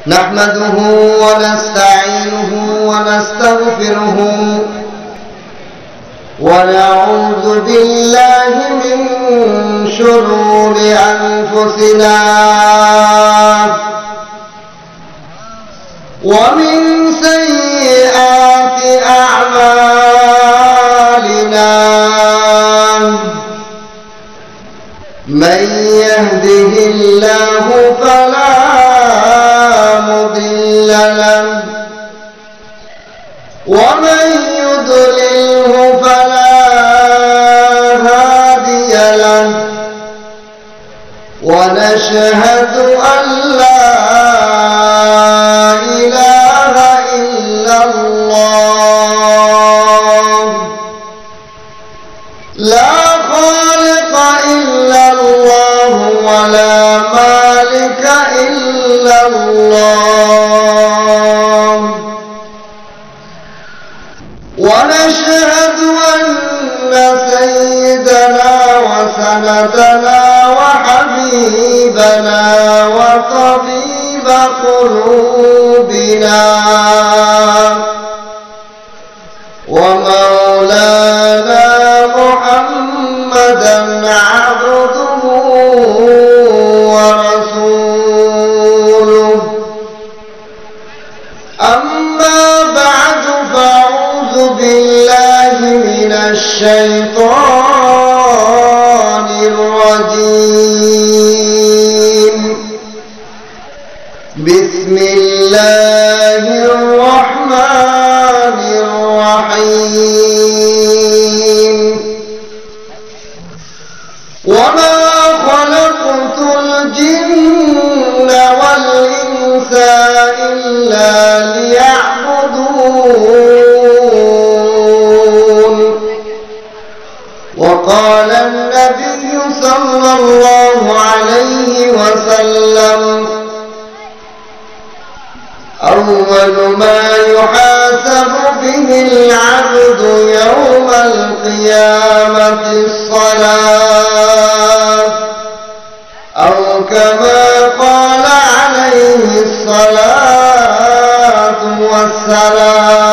نحمده ونستعينه ونستغفره ونعوذ بالله من شرور أنفسنا ومن سيئات أعمالنا من يهده الله فلا مضل له ومن يضلله فلا هادي له ونشهد أن لا إله إلا الله لا خالق إلا الله ولا مالك إلا الله ونشهد أن سيدنا وسندنا وحبيبنا وطبيب قلوبنا ومولانا محمدا عبده ورسوله أما بعد فأعوذ بالله من الشيطان الرجيم بسم الله الرحمن الرحيم وما خلقت الجن والإنس إلا ليعبدون وقال النبي صلى الله عليه وسلم أول ما يحاسب به العبد يوم القيامة الصلاة أو كما قال عليه الصلاة والسلام.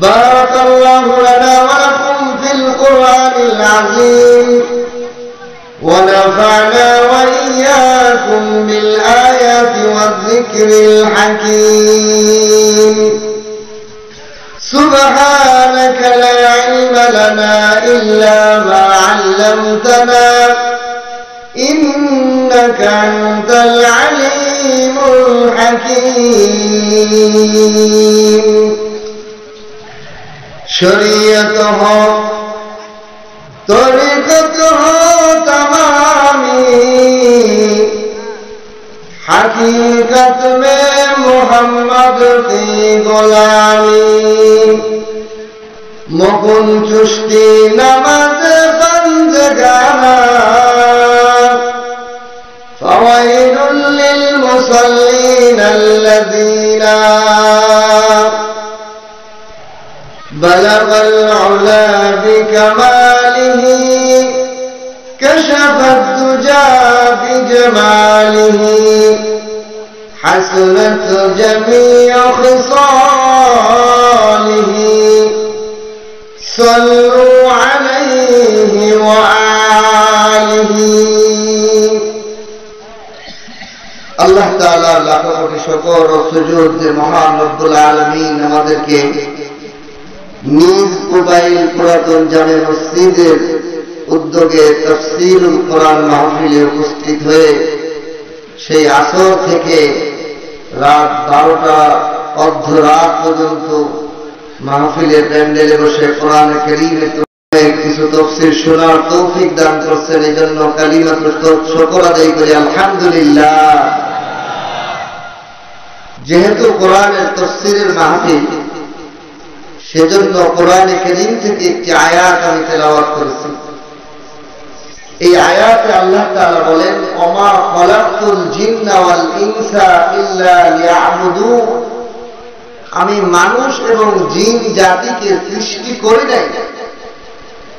بارك الله لنا ولكم في القرآن العظيم ونفعنا وإياكم بالآيات والذكر الحكيم. سبحانك لا علم لنا إلا ما علمتنا إنك أنت العليم الحكيم. شریعت ہو طریقت ہو تمامی حقیقت میں محمد کی غلامی مکن چشتی نماز بندگانا فويل للمصلين الذين بلغ العلا بكماله كشف الدجى بجماله حسنت جميع خصاله صلوا عليه وآله. আল্লাহ তাআলা লাখ কোটি শুকর ও সুজুদ যে মহান রব্বুল আলামিন আমাদেরকে নিজ মোবাইল পুরাতন জামে মসজিদের উদ্যোগে তাফসীরুল কোরআন মাহফিলে উপস্থিত হয়ে সেই আসর থেকে রাত 12টা অর্ধরাত পর্যন্ত মাহফিলের প্যান্ডেলে বসে কোরআন কারীমের কিছু তাফসীর শোনার তৌফিক দান করছেন। এই জন্য কালিমাতুল শুকর আদায় করি আলহামদুলিল্লাহ। যেহেতু কোরআনের তাফসীরের মাহফিল সেজন্য কোরআনে কারীম থেকে একটি আয়াত আমি তেলাওয়াত করেছি। এই আয়াতে আল্লাহ তাআলা বলেন ওমা খালাকতুল জিন্না ওয়াল ইনসা ইল্লা লিয়াবুদুন, আমি মানুষ এবং জিন জাতিকে সৃষ্টি করি নাই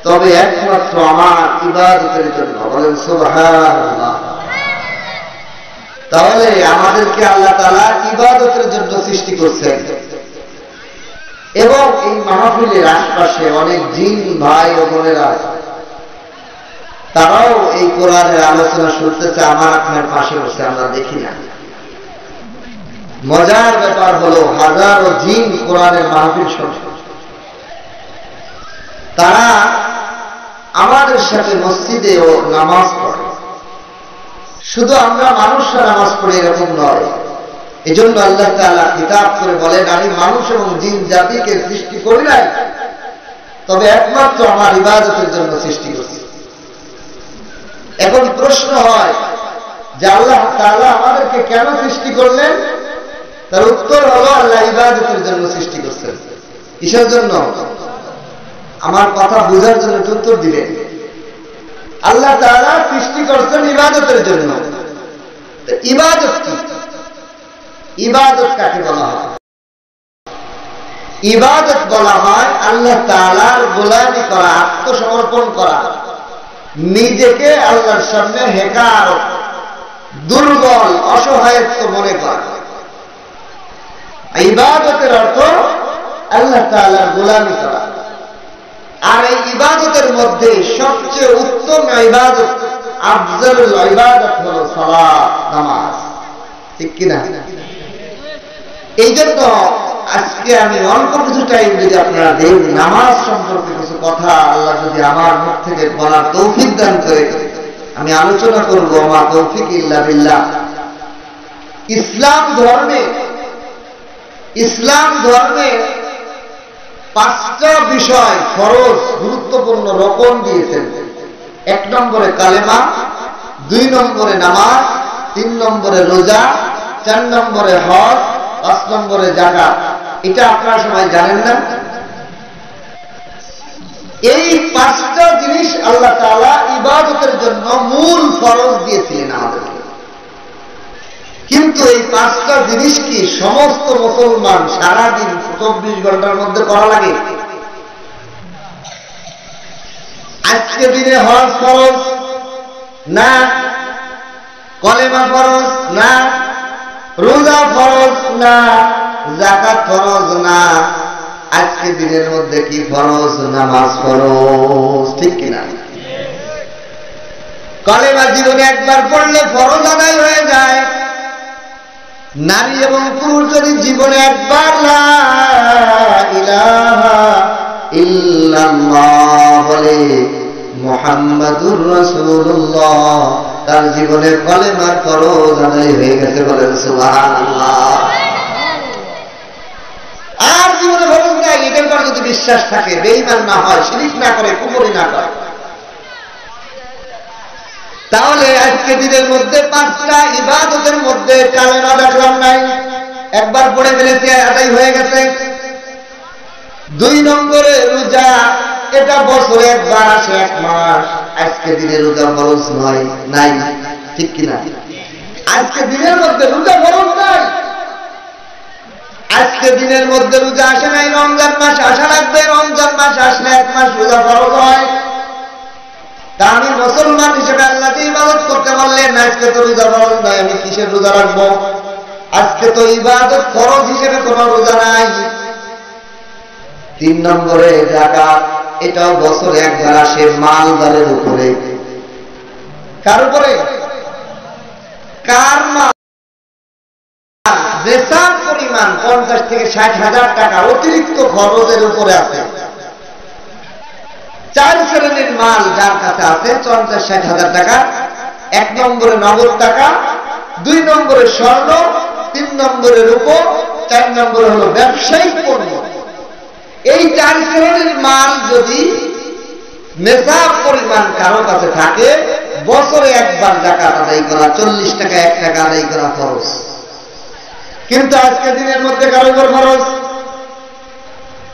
তবে একমাত্র আমার ইবাদতের জন্য। বলেন সুবহানাল্লাহ। তাহলে আমাদেরকে আল্লাহ তাআলা ইবাদতের জন্য সৃষ্টি করছেন। এবং এই মাহফিলের আশপাশে অনেক জিন ভাই ও বোনেরা তারাও এই কোরআনের আলোচনা শুনতেছে, আমার আপনার পাশে বসে আমরা দেখি না। মজার ব্যাপার হলো হাজারো জিন কোরআনের মাহফিল শুনছে, তারা আমাদের সাথে মসজিদে ও নামাজ পড়ে। শুধু আমরা মানুষরা নামাজ পড়ে এরকম নয়। এজন্য আল্লাহ তাআলা কিতাব করে বলেন, আমি মানুষ এবং জিন জাতিকে সৃষ্টি করি নাই, তবে একমাত্র আমার ইবাদতের জন্য সৃষ্টি করছি। এখন প্রশ্ন হয় যে আল্লাহ তাআলা আমাদেরকে কেন সৃষ্টি করলেন? তার উত্তর হলো আল্লাহ ইবাদতের জন্য সৃষ্টি করছেন। কিসের জন্য? আমার কথা বোঝার জন্য উত্তর দিবেন। আল্লাহ তাআলা সৃষ্টি করছেন ইবাদতের জন্য। ইবাদত কি? ইবাদত কাকে বলা হয়? ইবাদত বলা হয় আল্লাহ তাআলার গোলামি করা, আত্মসমর্পণ করা, নিজেকে আল্লাহর সামনে হেকার, দুর্বল, অসহায়ত্ব মনে করা। ইবাদতের অর্থ আল্লাহ তাআলার গোলামি করা। আর এই ইবাদতের মধ্যে সবচেয়ে উত্তম ইবাদত, আফজালুল ইবাদত হলো সালাত, নামাজ। ঠিক কিনা? এই জন্য আজকে আমি অল্প কিছু টাইম যদি আপনারা দেন, নামাজ সম্পর্কে কিছু কথা আল্লাহ যদি আমার মুখ থেকে বলার তৌফিক দান করে আমি আলোচনা করব। মা তৌফিক ইল্লা বিল্লাহ। ইসলাম ধর্মে 5টা বিষয় ফরজ, গুরুত্বপূর্ণ রকম দিয়েছেন। 1 নম্বরে কালেমা, 2 নম্বরে নামাজ, 3 নম্বরে রোজা, 4 নম্বরে হজ, 5 নম্বরে যাকাত। এটা আপনারা সবাই জানেন না? এই 5টা জিনিস আল্লাহ তাআলা ইবাদতের জন্য মূল ফরজ দিয়েছিলেন আমাদেরকে। কিন্তু এই 5টা জিনিস কি সমস্ত মুসলমান সারাদিন 24 ঘন্টার মধ্যে করা লাগে? আজকে দিনে হজ ফরজ না, কলেমা ফরজ না, রোজা ফরজ না, যাকাত ফরজ না, আজকে দিনের মধ্যে কি ফরজ? নামাজ ফরজ। ঠিক কিনা? কলেমা জীবনে একবার পড়লে ফরজ আদায় হয়ে যায়। নারী এবং পুরুষ যদি জীবনে একবার লা ইলাহা ইল্লাল্লাহ বলে, মুহাম্মাদুর রাসূলুল্লাহ, তার জীবনে কলেমার ফরজ আদায় হয়ে গেছে। বলেন সুবহানাল্লাহ। আর জীবনে ফরজ নাই, এটার পর যদি বিশ্বাস থাকে, বেঈমান না হয়, শিরক না করে, কুফরি না করে, তাহলে আজকে দিনের মধ্যে 5টা ইবাদতের মধ্যে কালেমা দেখলাম নাই, একবার পড়ে ফেলেছে, আদায় হয়ে গেছে। 2 নম্বরে রোজা, এটা বছরে একবার আসে, 1 মাস। আজকে দিনের রোজা ফরজ নয়, নাই। ঠিক কিনা? আজকে দিনের মধ্যে রোজা ফরজ নাই। আজকে দিনের মধ্যে রোজা আসে নাই, রমজান মাস আসা লাগবে। রমজান মাস আসলে 1 মাস রোজা ফরজ হয়। তা আমি মুসলমান হিসেবে আল্লাহকে ইবাদত করতে পারলেন না, আজকে তো রোজা ফরজ নাই, আমি কিসের রোজা রাখবো? আজকে তো ইবাদত ফরজ হিসেবে কোনো রোজা নাই। 3 নম্বরে যাকাত, এটাও বছরে একবার আসে, মালদারের উপরে। কার উপরে? কার মাল? যেসব পরিমাণ 50 থেকে 60 হাজার টাকা অতিরিক্ত খরচের উপরে আছে। 4 শ্রেণীর মাল যার কাছে আছে 50-60 হাজার টাকা। 1 নম্বরে নগদ টাকা, 2 নম্বরে স্বর্ণ, 3 নম্বরে রূপো, 4 নম্বরে হলো ব্যবসায়িক পণ্য। এই 4 শ্রেণীর মাল যদি নেশাব পরিমাণ কারো কাছে থাকে, বছরে একবার যাকাত আদায় করা, 40 টাকা 1 টাকা আদায় করা ফরজ। কিন্তু আজকে দিনের মধ্যে কারো উপর ফরজ।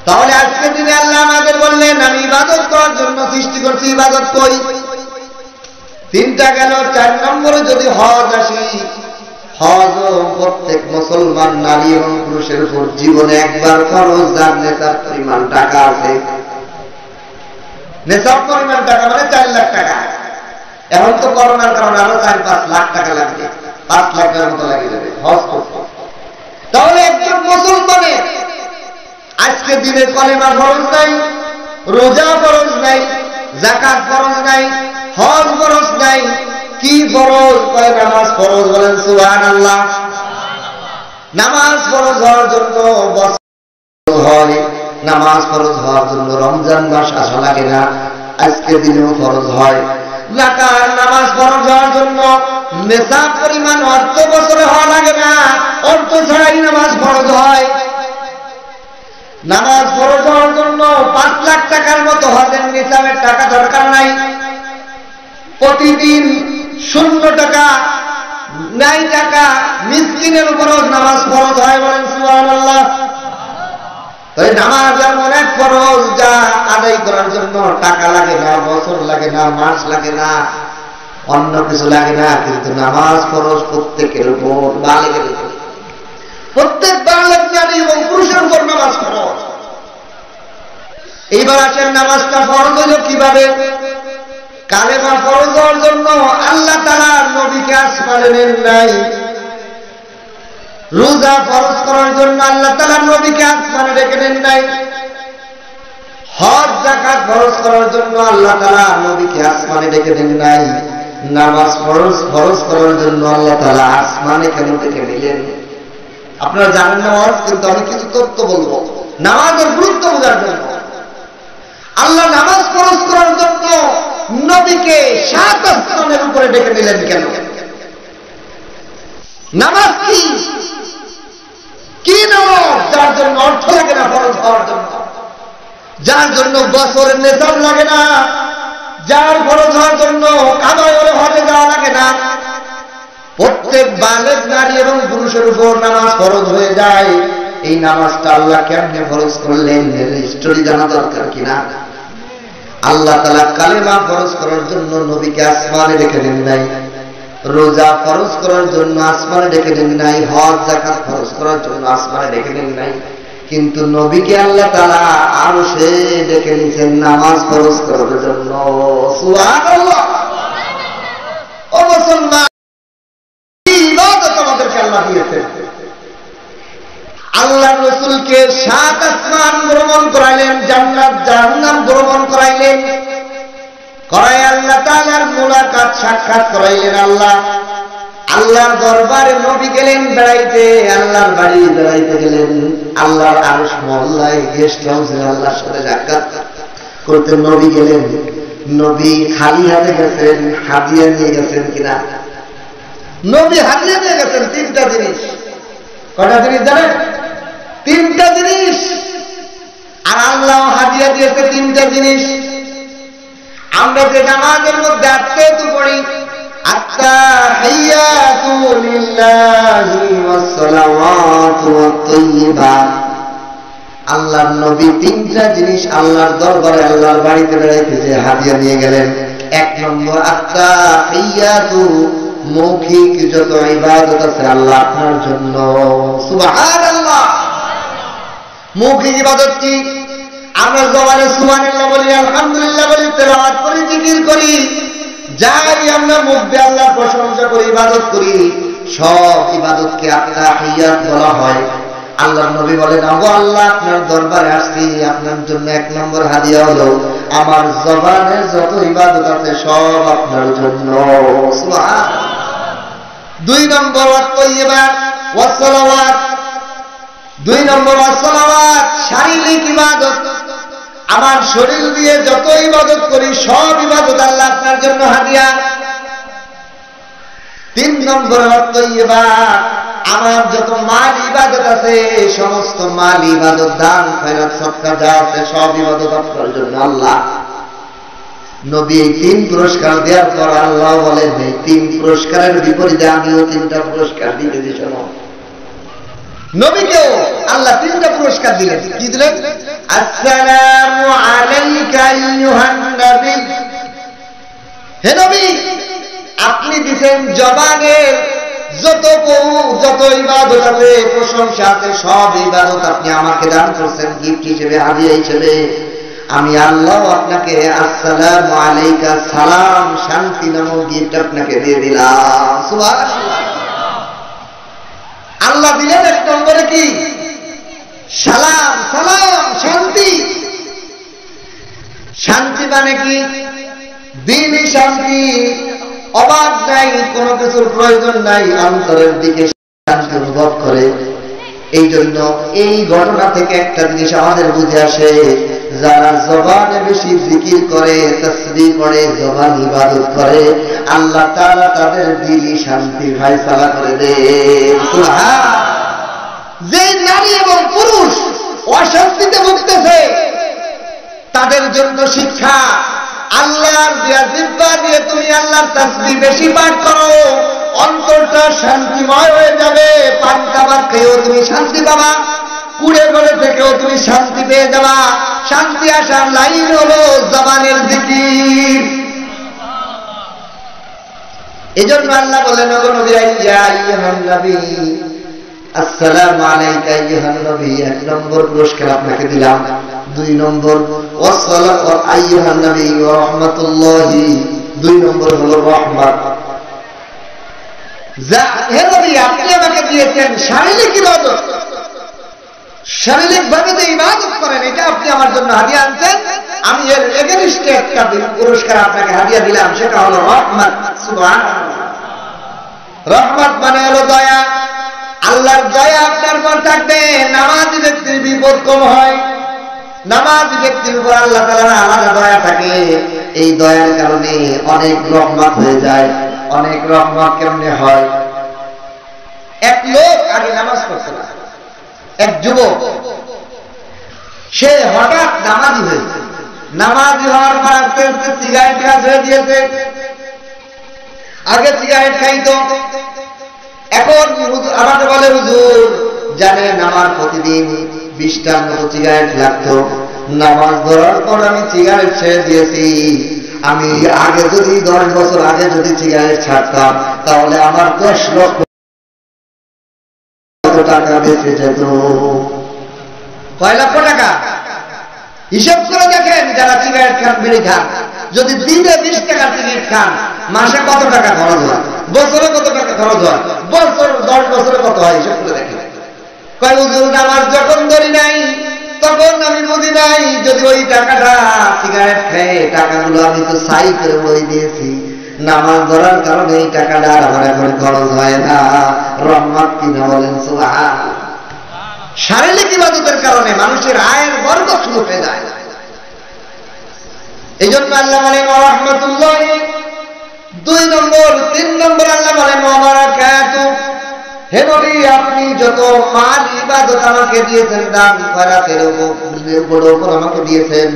তাহলে আজকে দিনে আল্লাহ আমাদের বললেন, আমি ইবাদত করার জন্য সৃষ্টি করছি, ইবাদত করি। 3টা গেল। 4 নম্বরে যদি হজ আসি, হজ প্রত্যেক মুসলমান নারী এবং পুরুষের উপর জীবনে একবার ফরজ, যার নেশাব পরিমাণ টাকা আছে। নেশাব পরিমাণ টাকা মানে 4 লাখ টাকা। এখন তো করোনার কারণে আরো 4-5 লাখ টাকা লাগবে। 5 লাখ টাকার মতো লাগে যাবে হজ করতে। তাহলে একজন মুসলমানের আজকে দিনে কলেমা ফরজ নাই, রোজা ফরজ নাই, যাকাত ফরজ নাই, হজ ফরজ নাই, কি ফরজ? কয় নামাজ ফরজ। বলেন সুবহানাল্লাহ। নামাজ ফরজ হওয়ার জন্য বছর হয়, নামাজ ফরজ হওয়ার জন্য রমজান মাস আসা লাগে না, আজকে দিনেও ফরজ হয়। যাকাত নামাজ ফরজ হওয়ার জন্য নেশাব পরিমাণ অর্থ বছরে হওয়া লাগে না, অর্থ ছাড়াই নামাজ ফরজ হয়। নামাজ ফরজ হওয়ার জন্য 5 লাখ টাকার মতো হজের নিসাবের টাকা দরকার নাই, প্রতিদিন 0 টাকা, 9 টাকা মিসকিনের উপরও নামাজ ফরজ হয়। বলেন সুবহানাল্লাহ। তাই নামাজ এমন এক ফরজ যা আদায় করার জন্য টাকা লাগে না, বছর লাগে না, মাস লাগে না, অন্য কিছু লাগে না, কিন্তু নামাজ ফরজ প্রত্যেকের উপর, বালেগের উপর, প্রত্যেক বালেগ নারী এবং পুরুষের উপর নামাজ ফরজ। এইবার আসেন নামাজটা ফরজ হইল কিভাবে? কালেমা ফরজ হওয়ার জন্য আল্লাহ তাআলা নবীকে আসমানে নেন নাই। রোজা ফরজ করার জন্য আল্লাহ তাআলা নবীকে আসমানে ডেকে নেন নাই। হজ যাকাত ফরজ করার জন্য আল্লাহ তাআলা নবীকে আসমানে ডেকে নেন নাই। নামাজ ফরজ করার জন্য আল্লাহ তাআলা আসমানে কেন ডেকে নিলেন? আপনারা জানেন না হজ, কিন্তু আমি কিছু তথ্য বলবো নামাজের গুরুত্ব বোঝার জন্য। আল্লাহ নামাজ ফরজ করার জন্য নবীকে 7 আসমানের উপরে ডেকে নিলেন কেন? নামাজ কি? কি নামাজ? যার জন্য অর্থ লাগে না ফরজ হওয়ার জন্য, যার জন্য বছরের নেশাব লাগে না, যার ফরজ হওয়ার জন্য কাবায় হজে যাওয়া লাগে না, প্রত্যেক বালেগ নারী এবং পুরুষের উপর নামাজ ফরজ হয়ে যায়। এই নামাজটা আল্লাহ কেমনে ফরজ করলেন এর হিস্টোরি জানা দরকার কিনা? আল্লাহ তাআলা কালেমা ফরজ করার জন্য নবীকে আসমানে রেখে দেন নাই, রোজা ফরজ করার জন্য আসমানে রেখে দেন নাই, হজ যাকাত ফরজ করার জন্য আসমানে রেখে দেন নাই, কিন্তু নবীকে আল্লাহ তাআলা আরশে ডেকে নিয়েছেন নামাজ ফরজ করার জন্য। সুবহানাল্লাহ। ও মুসলমান, ইবাদত আমাদেরকে আল্লাহ দিয়েছেন। আল্লাহ রাসূলকে 7 আসমান ভ্রমণ করাইলেন, জান্নাত জাহান্নাম ভ্রমণ করাইলেন, করাই আল্লাহ তাআলার মুলাকাত সাক্ষাৎ করাইলেন। আল্লাহর দরবারে নবী গেলেন বেড়াইতে, আল্লাহর বাড়ি বেড়াইতে গেলেন, আল্লাহর আরশ মহল্লায় গেস্ট হাউসে আল্লাহর সাথে সাক্ষাৎ করতে নবী গেলেন। নবী খালি হাতে গেছেন, হাদিয়া নিয়ে গেছেন কিনা? নবী হাদিয়া নিয়ে গেছেন 3টা জিনিস। কয়টা জিনিস জানেন? 3টা জিনিস। আর আল্লাহ হাদিয়া দিয়েছে 3টা জিনিস। আমরা যে নামাজের মধ্যে আত্মায়াতু পড়ি, আত্তাহিয়াতু লিল্লাহি ওয়াস সালাওয়াতু ওয়াত তাইয়্যিবাত, আল্লাহর নবী 3টা জিনিস আল্লাহর দরবারে, আল্লাহর বাড়িতে বেড়াইতে যে হাদিয়া নিয়ে গেলেন। 1 নম্বর আত্তাহিয়াতু, মৌখিক যত ইবাদত আছে আল্লাহ আপনার জন্য। সুবহানাল্লাহ। মৌখিক ইবাদত কি? আমরা জবানে সুবহানাল্লাহ বলি, আলহামদুলিল্লাহ বলি, তেলাওয়াত করি, জিকির করি, যাই আমরা মুখ দিয়ে আল্লাহর প্রশংসা করি, ইবাদত করি, সব ইবাদতকে আত্তাহিয়াত বলা হয়। আল্লাহর নবী বলেন, ওগো আল্লাহ, আপনার দরবারে আসছি, আপনার জন্য 1 নম্বর হাদিয়া হলো আমার জবানের যত ইবাদত আছে সব আপনার জন্য। সুবহানাল্লাহ। 2 নম্বর ওয়াত-তাইয়্যিবাত ওয়াস সালাওয়াত। 2 নম্বর ওয়াস সালাওয়াত, শারীরিক ইবাদত। আমার শরীর দিয়ে যত ইবাদত করি সব ইবাদত আল্লাহ আপনার জন্য হাদিয়া। 3 নম্বর ওয়াত-তাইয়্যিবাত, আমার যত মাল ইবাদত আছে সমস্ত মাল ইবাদত, দান খয়রাত সদকা যা আছে সব ইবাদত আপনার জন্য আল্লাহ। নবী এই 3 পুরস্কার দেওয়ার পর আল্লাহ বলেন, এই 3 পুরস্কারের বিপরীতে আমিও 3টা পুরস্কার দিতেছি। শোনো, নবীকেও আল্লাহ 3টা পুরস্কার দিলেন। কি দিলেন? আসসালামু আলাইকা আইয়ুহান নবী, হে নবী, আপনি দিবেন জবানের যত ইবাদত আছে, প্রশংসা আছে, সব ইবাদত আপনি আমাকে দান করছেন গিফট হিসেবে, হাদিয়া হিসেবে। আমি আল্লাহ আপনাকে আসসালামু আলাইকা, সালাম, শান্তি নামক গিফট আপনাকে দিয়ে দিলাম। সুবহানাল্লাহ। আল্লাহ দিলেন 1 নম্বরে কি? সালাম। সালাম শান্তি। শান্তি মানে কি? দিনই শান্তি, অবাধ নাই, কোনো কিছুর প্রয়োজন নাই, অন্তরের দিকে শান্তি অনুভব করে। এই জন্য এই ঘটনা থেকে একটা জিনিস আমাদের বুঝে আসে, যারা জবানে বেশি জিকির করে, তাসবিহ করে, জবান ইবাদত করে, আল্লাহ তাআলা তাদের দিলি শান্তি ফয়সালা করে দেন। সুবহান। যে নারী এবং পুরুষ অশান্তিতে ভুগতেছে তাদের জন্য শিক্ষা, আল্লাহর জিহ্বা দিয়ে তুমি আল্লাহর তাসবিহ বেশি পাঠ করো, অন্তরটা শান্তিময় হয়ে যাবে। পান খাবার খেয়েও তুমি শান্তি পাবা, কুড়ে ঘরে থেকেও তুমি শান্তি পেয়ে যাবা। শান্তি আসার লাইন হলো জবানের জিকির। এজন্য আল্লাহ বলেন, ওগো নবী, ইয়া আইয়ুহান নবী আসসালামু আলাইকা আইয়ুহান নবী। 1 নম্বর পুরস্কার আপনাকে দিলাম। 2 নম্বর ওয়াসসালাতু আইয়ুহান নবী ওয়া রাহমাতুল্লাহি। 2 নম্বর হলো রহমত। যা হে নবী, আপনি আমাকে দিয়েছেন শারীরিক ইবাদত, শারীরিক ভাবে যে ইবাদত করেন, এটা আপনি আমার জন্য হাদিয়া আনছেন। আমি এর এগেইনস্টে একটা পুরস্কার আপনাকে হাদিয়া দিলাম, সেটা হলো রহমত। সুবহানাল্লাহ। রহমত মানে হলো দয়া। আল্লাহর দয়া আপনার উপর থাকবে। নামাজি ব্যক্তির বিপদ কম হয়, নামাজি ব্যক্তির উপর আল্লাহ তাআলার আলাদা দয়া থাকে। এই দয়ার কারণে অনেক রহমত হয়ে যায়। অনেক রহমত কেমনে হয়? এক লোক আগে নামাজ পড়ছে না, এক যুবক, সে হঠাৎ নামাজি হয়েছে। নামাজি হওয়ার পর আস্তে আস্তে সিগারেট খাওয়া হয়ে দিয়েছে। আগে সিগারেট খাইতো, এখন আমাকে বলে, হুজুর জানেন আমার প্রতিদিন 20টার মতো সিগারেট লাগতো, নামাজ ধরার পর আমি সিগারেট ছেড়ে দিয়েছি। আমি আগে যদি 10 বছর আগে যদি সিগারেট ছাড়তাম, তাহলে আমার 10 লক্ষ টাকা বেঁচে যেত। কয় লক্ষ টাকা? হিসাব করে দেখেন, যারা সিগারেট খান, বিড়ি খান, যদি দিনে 20 টাকার সিগারেট খান, মাসে কত টাকা খরচ হয়, বছরে কত টাকা খরচ হয়, বছর 10 বছরে কত হয়, হিসাব করে দেখেন। কয় হুজুর নামাজ যখন ধরি নাই তখন আমি বুঝি নাই, যদি ওই টাকাটা সিগারেট খেয়ে টাকাগুলো আমি তো সাই করে বই দিয়েছি, নামাজ ধরার কারণে এই টাকাটা আমার এখন খরচ হয় না। রহমত কিনা বলেন সুবহানাল্লাহ। শারীরিক ইবাদতের কারণে মানুষের আয়ের বরকত শুরু হয়ে যায়। এই জন্য আল্লাহ বলেন রাহমাতুল্লাহ। 2 নম্বর, 3 নম্বর আল্লাহ বলেন ওয়া বারাকাতুহু। হে নবী, আপনি যত মাল ইবাদত আমাকে দিয়েছেন, দান খয়রাতের উপর আমাকে দিয়েছেন,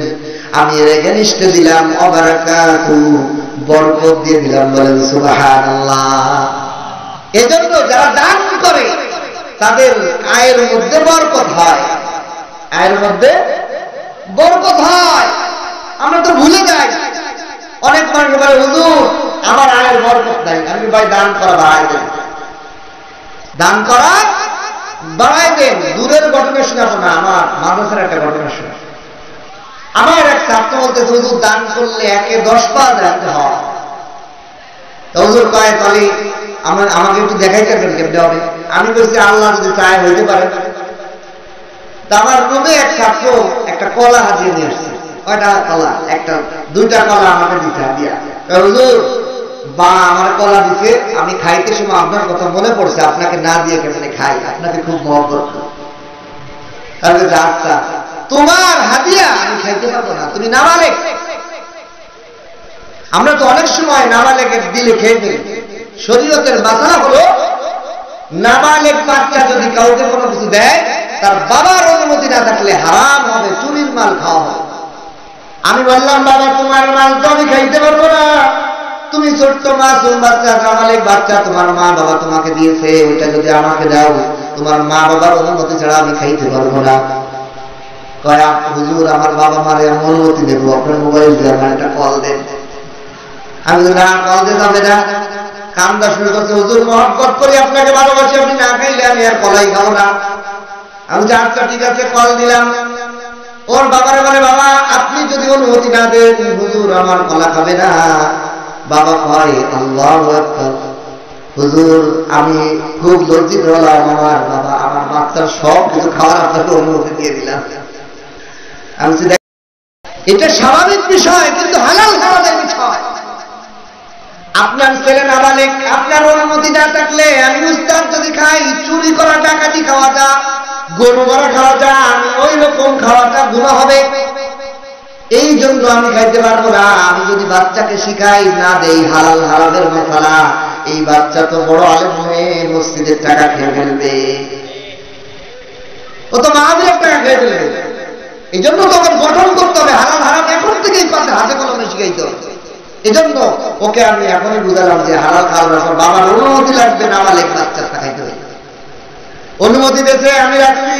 আমি এর এগেইনস্টে দিলাম ওয়া বারাকাতুহু, বরকত দিয়ে দিলাম। বলেন সুবহানাল্লাহ। এজন্য যারা দান করে তাদের আয়ের মধ্যে বরকত হয়, আয়ের মধ্যে বরকত হয়। আমরা তো ভুলে যাই। অনেক মানুষ বলে, হুজুর আমার আয়ের বরকত নাই। আমি ভাই দান করা বাড়াই দেন, দান করা বাড়াই দেন। দূরের ঘটনা শোনাবো না, আমার মাদ্রাসার একটা ঘটনা শোনা। আমার এক ছাত্র বলতেছে, হুজুর দান করলে 1-এ 10 পাওয়া যাতে হয়। হুজুর কয়, তাহলে আমাকে একটু দেখাই থাকবেন কেমনে হবে? আমি বলছি, আল্লাহ যদি চায় হইতে পারে। তা আমার রুমে এক ছাত্র একটা কলা হাজিয়ে নিয়ে আসছে। কয়টা কলা? 2টা কলা আমাকে দিতে হাদিয়া। হুজুর বা আমার কলা দিতে, আমি খাইতে সময় আপনার কথা মনে পড়ছে, আপনাকে না দিয়ে কেমনে খাই, আপনাকে খুব মহব্বত। তাহলে আচ্ছা, তোমার হাদিয়া আমি খাইতে পারবো না, তুমি নাবালেগ। আমরা তো অনেক সময় নাবালেগের দিলে খেয়ে ফেলি। শরীয়তের মাসলা হলো, নাবালেগ বাচ্চা যদি কাউকে কোনো কিছু দেয়, তার বাবার অনুমতি না থাকলে হারাম হবে, চুরির মাল খাওয়া হবে। আমি বললাম, বাবা তোমার মাল তো আমি খাইতে পারবো না, তুমি ছোট্ট মাসুম বাচ্চা, নাবালেগ বাচ্চা, তোমার মা বাবা তোমাকে দিয়েছে, ওইটা যদি আমাকে দাও, তোমার মা বাবার অনুমতি ছাড়া আমি খাইতে পারবো না। কয় হুজুর আমার বাবা মারে অনুমতি দেবো, আপনার মোবাইল দিয়ে আমার একটা কল দেন। আমি না, কল দিতে হবে না। কান্দা শুরু করছে, হুজুর মহব্বত করি, আপনাকে ভালোবাসি, আপনি না খাইলে আমি আর কলাই খাবো না। আমি যে আচ্ছা ঠিক আছে, কল দিলাম। ওর বাবারে বলে, বাবা আপনি যদি অনুমতি না দেন, হুজুর আমার কলা খাবে না। বাবা কয় আল্লাহু আকবার, হুজুর আমি খুব লজ্জিত হলাম, আমার বাবা আমার বাচ্চার সব কিছু খাওয়ার আপনাকে অনুমতি দিয়ে দিলাম। আমি এটা স্বাভাবিক বিষয়, কিন্তু হালাল খাওয়ার বিষয়। আপনার ছেলে নাবালিগ, আপনার অনুমতি না থাকলে আমি উস্তাদ যদি খাই, চুরি করা ডাকাতি খাওয়াটা, গরু মারা খাওয়াটা, আমি ওই রকম খাওয়াটা গুনাহ হবে। এই জন্য আমি খাইতে পারবো না। আমি যদি বাচ্চাকে শিখাই না দেই হালাল হারামের মাসালা, এই বাচ্চা তো বড় আলেম হয়ে মসজিদের টাকা খেয়ে ফেলবে, ও তো মাহফিলের টাকা খেয়ে ফেলবে। এই জন্য তোকে গঠন করতে হবে, হালাল হারাম এখন থেকেই পাশে হাতে কলমে শিখাইতে হবে। এই জন্য ওকে আমি এখনই বুঝালাম যে হালাল খাওয়ার ব্যাপার বাবার অনুমতি লাগবে, নাবালিগ বাচ্চার খাইতে হবে। অনুমতি দিয়েছে, আমি রাখছি।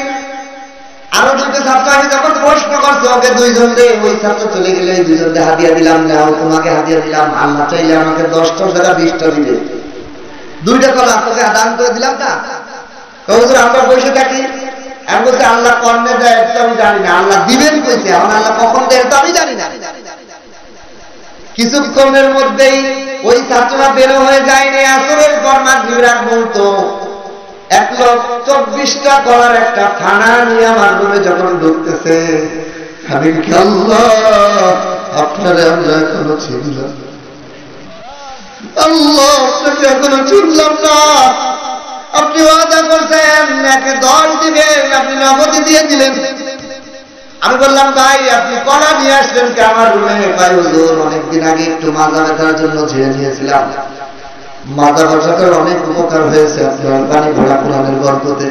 আরো দুটো ছাত্র আমি যখন প্রশ্ন করছে, ওকে দুইজন দে, ওই ছাত্র চলে গেলে ওই দুইজন হাদিয়া দিলাম, না তোমাকে হাদিয়া দিলাম, আল্লাহ চাইলে আমাকে 10টা টাকা 20টা দিলে, 2টা কলা তোকে দান করে দিলাম না। হুজুর আমরা বসে থাকি, আমি বলছি আল্লাহ কর্ণে দেয় তো আমি জানি না, আল্লাহ দিবেন কইছে, এখন আল্লাহ কখন দেয় তো আমি জানি না। কিছুক্ষণের মধ্যেই ওই ছাত্ররা বেরো হয়ে যায়নি। আসরের পর মাগরিবের আগ মুহূর্ত 1,24টা কলার একটা থানা নিয়ে আমার রুমে যখন ঢুকতেছে, আমি আল্লাহ আপনারা আমরা এখনো চিনলাম, আল্লাহ আপনাকে এখনো চিনলাম না। আপনি ওয়াদা করছেন একে 10 দিবেন, আপনি নগদ দিয়ে দিলেন। আমি বললাম ভাই আপনি কলা নিয়ে আসলেন কি আমার রুমে? ভাই হুজুর অনেকদিন আগে একটু মাজা ব্যথার জন্য ঝেড়ে নিয়েছিলাম, মাজা ব্যথাটার অনেক উপকার হয়েছে আপনার পানি ভরা কোরআনের বরকতে,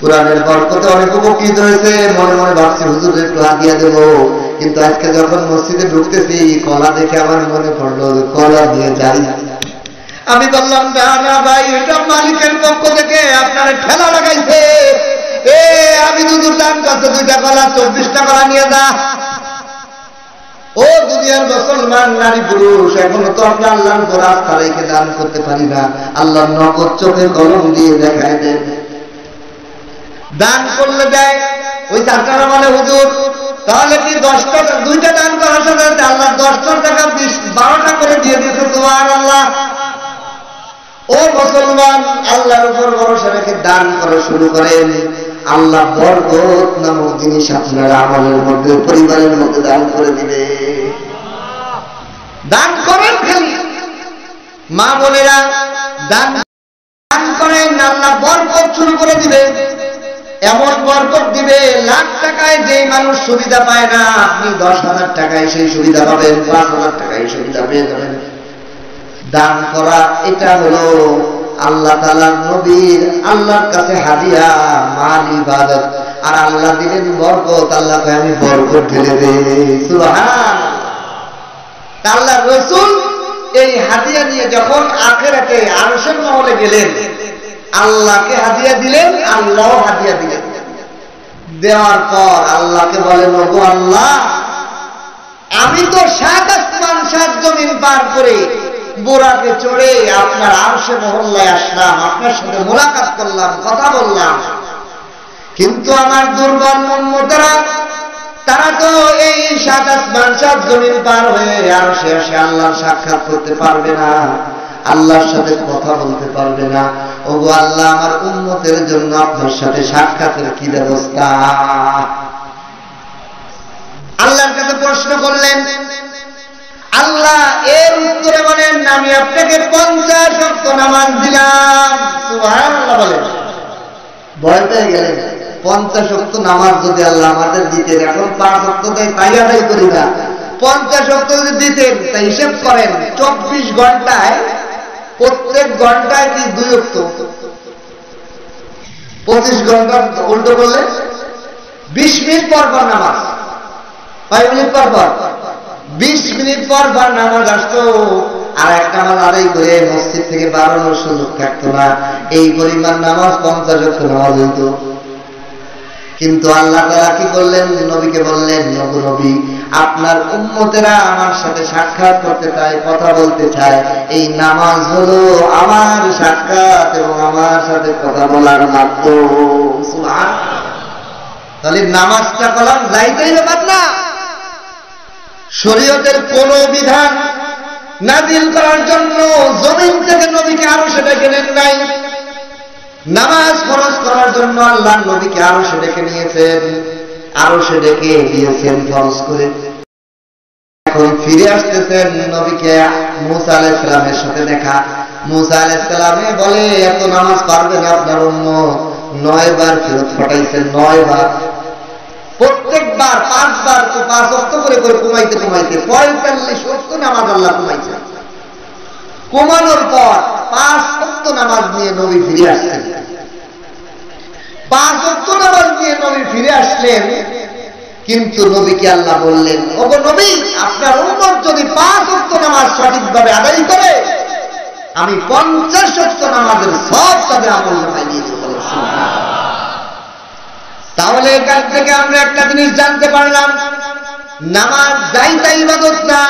কোরআনের বরকতে অনেক উপকৃত হয়েছে। মনে মনে ভাবছি হুজুর একটু হাদিয়া দেব, কিন্তু আজকে যখন মসজিদে ঢুকতেছি কলা দেখে আমার মনে পড়লো কলা দিয়ে যাই। আমি বললাম না না ভাই, এটা মালিকের পক্ষ থেকে আপনারা ঠেলা লাগাইছে, আমি দুধুর দাম করতে 2টা কলা 24টা কলা নিয়ে যা। ও দুনিয়ার মুসলমান নারী পুরুষ, এখনো তো আমরা আল্লাহর উপর আস্থা রেখে দান করতে পারি না। আল্লাহর নগদ চোখে কলম দিয়ে দেখায় দেন, দান করলে দেয়। ওই ছাত্ররা বলে হুজুর তাহলে কি 10টা 2টা দান করার সাথে আল্লাহ 10টা টাকা 12টা করে দিয়ে দিয়েছে। সুবহানাল্লাহ। ও মুসলমান, আল্লাহর উপর ভরসা রেখে দান করা শুরু করেন, আল্লাহ বরকত নামক জিনিস আপনার আমলের মধ্যে, পরিবারের মধ্যে দান করে দিবে। দান করেন, খালি মা বোনেরা দান করেন, আল্লাহ বরকত শুরু করে দিবে। এমন বরকত দিবে, লাখ টাকায় যে মানুষ সুবিধা পায় না, আপনি 10,000 টাকায় সেই সুবিধা পাবেন, 5,000 টাকায় সুবিধা পেয়ে যাবেন। দান করা এটা হলো আল্লাহ তাআলার নবীর আল্লাহর কাছে হাদিয়া, মাল ইবাদত। আর আল্লাহ দিলেন বরকত, আল্লাহ কয় আমি বরকত ঢেলে দেই। সুবহানাল্লাহ। আল্লাহর রাসূল এই হাদিয়া নিয়ে যখন আখিরাতে আরশের মহলে গেলেন, আল্লাহকে হাদিয়া দিলেন, আল্লাহও হাদিয়া দিলেন। দেওয়ার পর আল্লাহকে বলেন ওগো আল্লাহ, আমি তো 7 আসমান 7 জমিন পার করে বোরাকে চড়ে আপনার আরশে মহল্লায় আসলাম, আপনার সাথে মোলাকাত করলাম, কথা বললাম, কিন্তু আমার দুর্বল উম্মতেরা তারা তো এই 7 আসমান 7 জমিন পার হয়ে আরশে এসে আল্লাহর সাক্ষাৎ করতে পারবে না, আল্লাহর সাথে কথা বলতে পারবে না। ওগো আল্লাহ, আমার উম্মতের জন্য আপনার সাথে সাক্ষাতের কি ব্যবস্থা? আল্লাহর কাছে প্রশ্ন করলেন। আল্লাহ এর উত্তরে বলেন আমি আপনাকে 50 ওয়াক্ত নামাজ দিলাম। সুবহানাল্লাহ বলেন। ভয় পেয়ে গেলেন, 50 ওয়াক্ত নামাজ যদি আল্লাহ আমাদের দিতেন, এখন 5 ওয়াক্ত তাই আদায় করি না, 50 ওয়াক্ত যদি দিতেন তাই হিসেব করেন 24 ঘন্টায় প্রত্যেক ঘন্টায় কি 2 ওয়াক্ত, 25 ঘন্টা উল্টো করলে 20 মিনিট পর পর নামাজ, 5 মিনিট পর পর 20 মিনিট পর পর নামাজ আসতো। আর একটা নামাজ আদায় করে মসজিদ থেকে বাড়ানোর সুযোগ থাকতো না, এই পরিমাণ নামাজ 50 ওয়াক্ত নামাজ হইত। কিন্তু আল্লাহ তাআলা কি করলেন? নবীকে বললেন, নবী আপনার উম্মতেরা আমার সাথে সাক্ষাৎ করতে চায়, কথা বলতে চায়, এই নামাজ হলো আমার সাক্ষাৎ এবং আমার সাথে কথা বলার মাধ্যম। সুবহানাল্লাহ। তাহলে নামাজটা কলাম যাইতেই ব্যাপার না। শরীয়তের কোন বিধান নাজিল করার জন্য জমিন থেকে নবীকে আরো সেটা নেন নাই। নামাজ ফরজ করার জন্য আল্লাহ নবীকে আরো সে ডেকে নিয়েছেন, আরো সে ডেকে দিয়েছেন ফরজ করে। এখন ফিরে আসতেছেন নবীকে মুসা আলাইহিস সালামের সাথে দেখা। মুসা আলাইহিস সালামে বলে এত নামাজ পারবে না আপনার উম্মত। 9 বার ফেরত পাঠাইছেন, 9 বার। প্রত্যেকবার 5 বার তো 5 ওয়াক্ত করে করে কমাইতে কমাইতে 45 ওয়াক্ত নামাজ আল্লাহ কমাইছেন। কমানোর পর 5 ওয়াক্ত নামাজ নিয়ে নবী ফিরে আসলেন। 5 ওয়াক্ত নামাজ নিয়ে নবী ফিরে আসলেন। কিন্তু নবীকে আল্লাহ বললেন, ওগো নবী, আপনার উম্মত যদি 5 ওয়াক্ত নামাজ সঠিকভাবে আদায় করে আমি 50 ওয়াক্ত নামাজের সব তাদের আমল নামায় দিয়ে দেব। তাহলে এখান থেকে আমরা একটা জিনিস জানতে পারলাম, নামাজ যাই তাই ইবাদত না।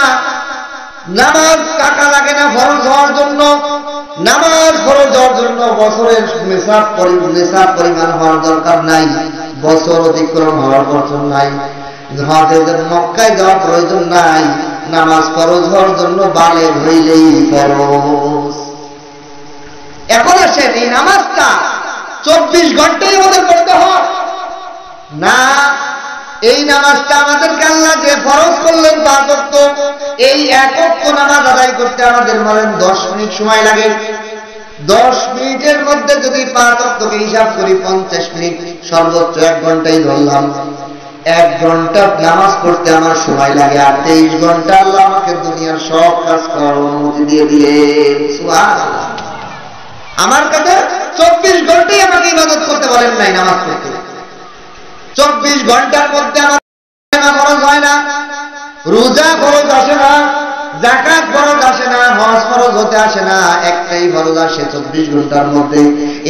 নামাজ টাকা লাগে না ফরজ হওয়ার জন্য। নামাজ ফরজ হওয়ার জন্য বছরের নেশাব পরিমাণ হওয়ার দরকার নাই, বছর অতিক্রম হওয়ার প্রয়োজন নাই, মক্কায় যাওয়ার প্রয়োজন নাই। নামাজ ফরজ হওয়ার জন্য বালেগ হইলেই ফরজ। এখন আসেন, এই নামাজটা 24 ঘন্টাই আমাদের পড়তে হয় না। এই নামাজটা আমাদেরকে আল্লাহ যে ফরজ করলেন 5 ওয়াক্ত, এই 1 ওয়াক্ত নামাজ আদায় করতে আমাদের বলেন 10 মিনিট সময় লাগে। 10 মিনিটের মধ্যে যদি 5 ওয়াক্তকে হিসাব করি 50 মিনিট, সর্বোচ্চ 1 ঘন্টাই ধরলাম। 1 ঘন্টা নামাজ পড়তে আমার সময় লাগে, আর 23 ঘন্টা আল্লাহ আমাকে দুনিয়ার সব কাজ করার অনুমতি দিয়ে দিলেন। সুবহানাল্লাহ। আমার কাছে 24 ঘন্টাই আমাকে ইবাদত করতে বলেন নাই, নামাজ পড়তে। 24 ঘন্টার মধ্যে আমার ফরজ হয় না, রোজা ফরজ আসে না, যাকাত ফরজ আসে না, হজ ফরজ হতে আসে না। একটাই ফরজ আসে 24 ঘন্টার মধ্যে।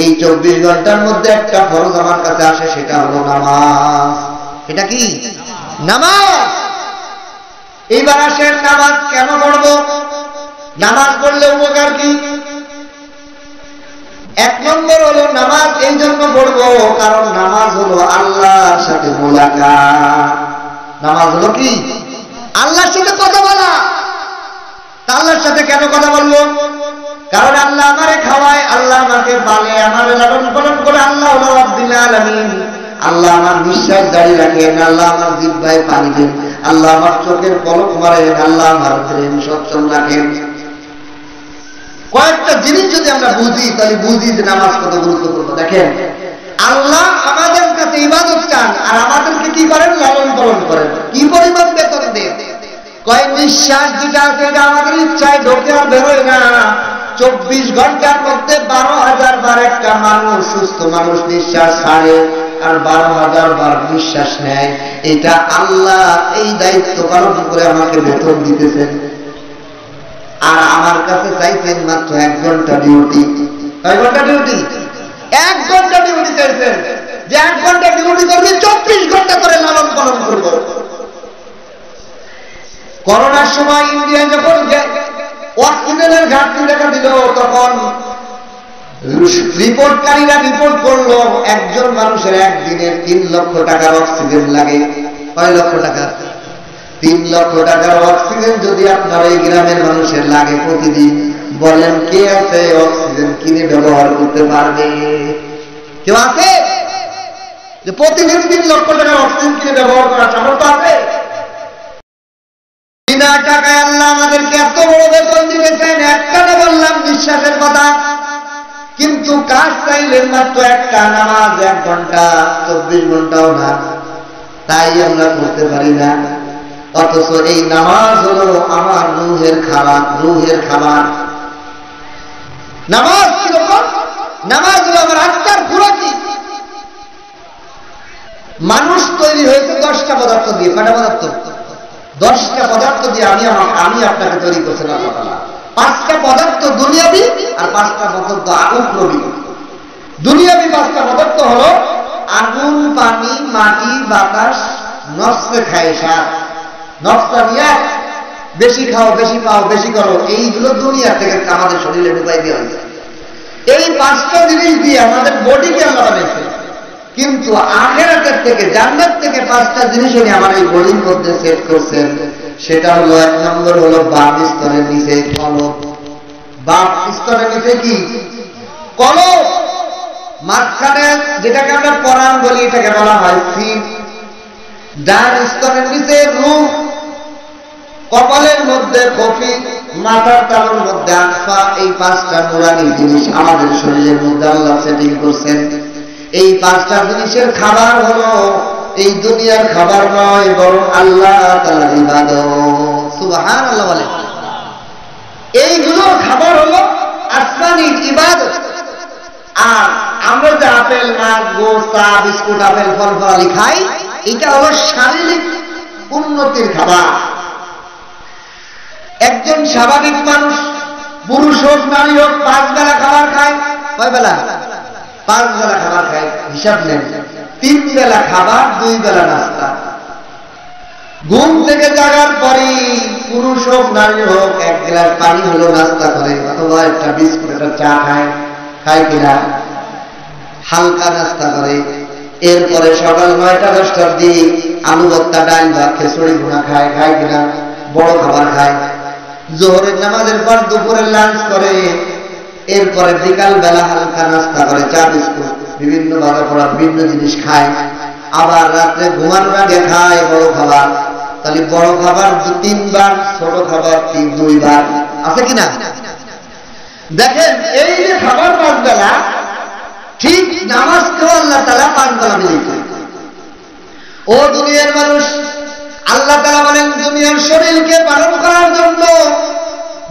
এই 24 ঘন্টার মধ্যে একটা ফরজ আমার কাছে আসে, সেটা হলো নামাজ। এটা কি? নামাজ। এইবার আসেন, নামাজ কেন পড়ব? নামাজ পড়লে উপকার কি? 1 নম্বর হলো নামাজ এই জন্য পড়বো কারণ নামাজ হলো আল্লাহর সাথে মোলাকাত। নামাজ হলো কি? আল্লাহর সাথে কথা বলা। আল্লাহর সাথে কেন কথা বলবো? কারণ আল্লাহ আমারে খাওয়ায়, আল্লাহ আমাকে পালে, আমারে লালন পালন করে। আল্লাহ হলো রাব্বুল আলামিন। আল্লাহ আমার নিঃশ্বাস জারি রাখেন, আল্লাহ আমার জিহ্বায় পানি দেন, আল্লাহ আমার চোখের পলক মারেন, আল্লাহ আমার ব্রেন সচল রাখেন। কয়েকটা জিনিস যদি আমরা বুঝি তাহলে বুঝি যে নামাজ কত গুরুত্বপূর্ণ। দেখেন, আল্লাহ আমাদের কাছে ইবাদত চান আর আমাদেরকে কি করেন? লালন পালন করেন। কি পরিমাণ বেতন দেন? কয় নিঃশ্বাস যেটা আছে এটা আমাদের ইচ্ছায় ঢোকে আর বেরোয় না। 24 ঘন্টার মধ্যে 12,000 বার একটা মানুষ, সুস্থ মানুষ নিঃশ্বাস ছাড়ে আর 12,000 বার নিঃশ্বাস নেয়। এটা আল্লাহ এই দায়িত্ব পালন করে আমাকে বেতন দিতেছেন। আর আমার কাছে চাইছেন মাত্র 1 ঘন্টা ডিউটি। কয় ঘন্টা ডিউটি? 1 ঘন্টা ডিউটি চাইছেন, যে 1 ঘন্টা ডিউটি করবে 24 ঘন্টা করে লালন পালন করব। করোনার সময় ইন্ডিয়া যখন অক্সিজেনের ঘাটতি দেখা দিল, তখন রিপোর্টকারীরা রিপোর্ট করলো একজন মানুষের একদিনের 3 লক্ষ টাকার অক্সিজেন লাগে। কয় লক্ষ টাকা? 3 লক্ষ টাকার অক্সিজেন যদি আপনার এই গ্রামের মানুষের লাগে প্রতিদিন, বলেন কে আছে অক্সিজেন কিনে ব্যবহার করতে পারবে? কেউ আছে যে প্রতিদিন 3 লক্ষ টাকার অক্সিজেন কিনে ব্যবহার করার সামর্থ্য আছে? বিনা টাকায় আল্লাহ আমাদেরকে এত বড় বেতন দিতেছেন। একটা না বললাম নিঃশ্বাসের কথা, কিন্তু কাজ চাইলেন মাত্র একটা, নামাজ 1 ঘন্টা, 24 ঘন্টাও না। তাই আমরা করতে পারি না। অথচ এই নামাজ হলো আমার রুহের খাবার, রুহের খাবার। নামাজ কিরকম? নামাজ হলো আমার আত্মার খোরাকি। মানুষ তৈরি হয়েছে 10টা পদার্থ দিয়ে। কয়টা পদার্থ? 10টা পদার্থ দিয়ে আমি আপনাকে তৈরি করছেন আল্লাহ তাআলা। 5টা পদার্থ দুনিয়াবি আর 5টা পদার্থ উখরবি। দুনিয়াবি 5টা পদার্থ হলো আগুন, পানি, মাটি, বাতাস, নফসে খায় সার। নফসটা নিয়ে বেশি খাও, বেশি পাও, বেশি করো, এইগুলো দুনিয়া থেকে আমাদের শরীরে ঢুকাই দেওয়া হয়েছে। এই 5টা জিনিস দিয়ে আমাদের বডিকে আল্লাহ বানাইছে। কিন্তু আখিরাতের থেকে, জান্নাত থেকে 5টা জিনিস এনে আমার এই বডির মধ্যে সেট করছেন। সেটা হলো 1 নম্বর হলো বাপ স্তরের নিচে কলব। বাপ স্তরের নিচে কি কলব, মাঝখানে যেটাকে আমরা পরাণ বলি এটাকে বলা হয় সির। ডান স্তরের নিচে রূহ, কপালের মধ্যে কফি, মাথার তালুর মধ্যে আকফা। এই 5টা নুরানি জিনিস আমাদের শরীরের মধ্যে আল্লাহ সেটিং করছেন। এই 5টা জিনিসের খাবার হলো এই দুনিয়ার খাবার নয়, বরং আল্লাহ তাআলার ইবাদত। সুবহানাল্লাহ বলে। এইগুলোর খাবার হলো আসমানি ইবাদত। আর আমরা যে আপেল, মাছ, গোশত, চা, বিস্কুট, আপেল, ফল ফলালি খাই, এটা হলো শারীরিক উন্নতির খাবার। একজন স্বাভাবিক মানুষ, পুরুষ হোক নারী হোক, 5 বেলা খাবার খায়। কয় বেলা? 5 বেলা খাবার খায়। হিসাব নেন, 3 বেলা খাবার, 2 বেলা নাস্তা। ঘুম থেকে জাগার পরই পুরুষ হোক নারী হোক 1 গ্লাস পানি হলো নাস্তা করে, অথবা একটা বিস্কুট, একটা চা খায়। খায় কিনা? হালকা নাস্তা করে। এরপরে সকাল 9টা-10টার দিক আলু ভর্তা, ডাল বা খিচুড়ি ভুনা খায়। খায় কিনা? বড় খাবার খায়। জোহরের নামাজের পর দুপুরের লাঞ্চ করে। এরপরে বিকাল বেলা হালকা নাস্তা করে, চা বিস্কুট, বিভিন্ন ভাজা পড়া বিভিন্ন জিনিস খায়। আবার রাত্রে ঘুমানোর আগে খায় বড় খাবার। তাহলে বড় খাবার 3 বার, ছোট খাবার 2 বার। আছে কিনা? দেখেন, এই যে খাবার 5 বেলা, ঠিক নামাজকেও আল্লাহ তাআলা 5 বেলা মিলিয়ে। ও দুনিয়ার মানুষ, আল্লাহ তাআলা বলেন দুনিয়ার শরীরকে পালন করার জন্য,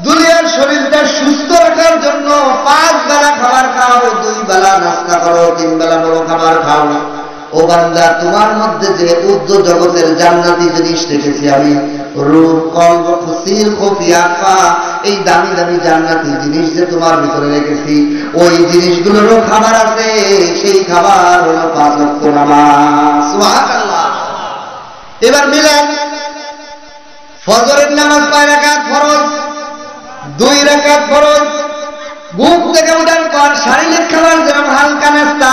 দুনিয়ার শরীরটা সুস্থ রাখার জন্য 5 বেলা খাবার খাও, 2 বেলা নাস্তা করো, 3 বেলা বড় খাবার খাও। ও বান্দা, তোমার মধ্যে যে উর্ধ্ব জগতের জান্নাতি জিনিস রেখেছি আমি, রূহ, কলব, সির, কফি, আকফা, এই দামি দামি জান্নাতি জিনিস যে তোমার ভিতরে রেখেছি, ওই জিনিসগুলোরও খাবার আছে। সেই খাবার হলো 5 ওয়াক্ত নামাজ। সুবহানাল্লাহ। এবার মিলান, ফজরের নামাজ 5 রাকাত ফরজ, 2 রাকাত ফরজ। ঘুম থেকে ওঠার পর শারীরিক খাবার যেমন হালকা নাস্তা।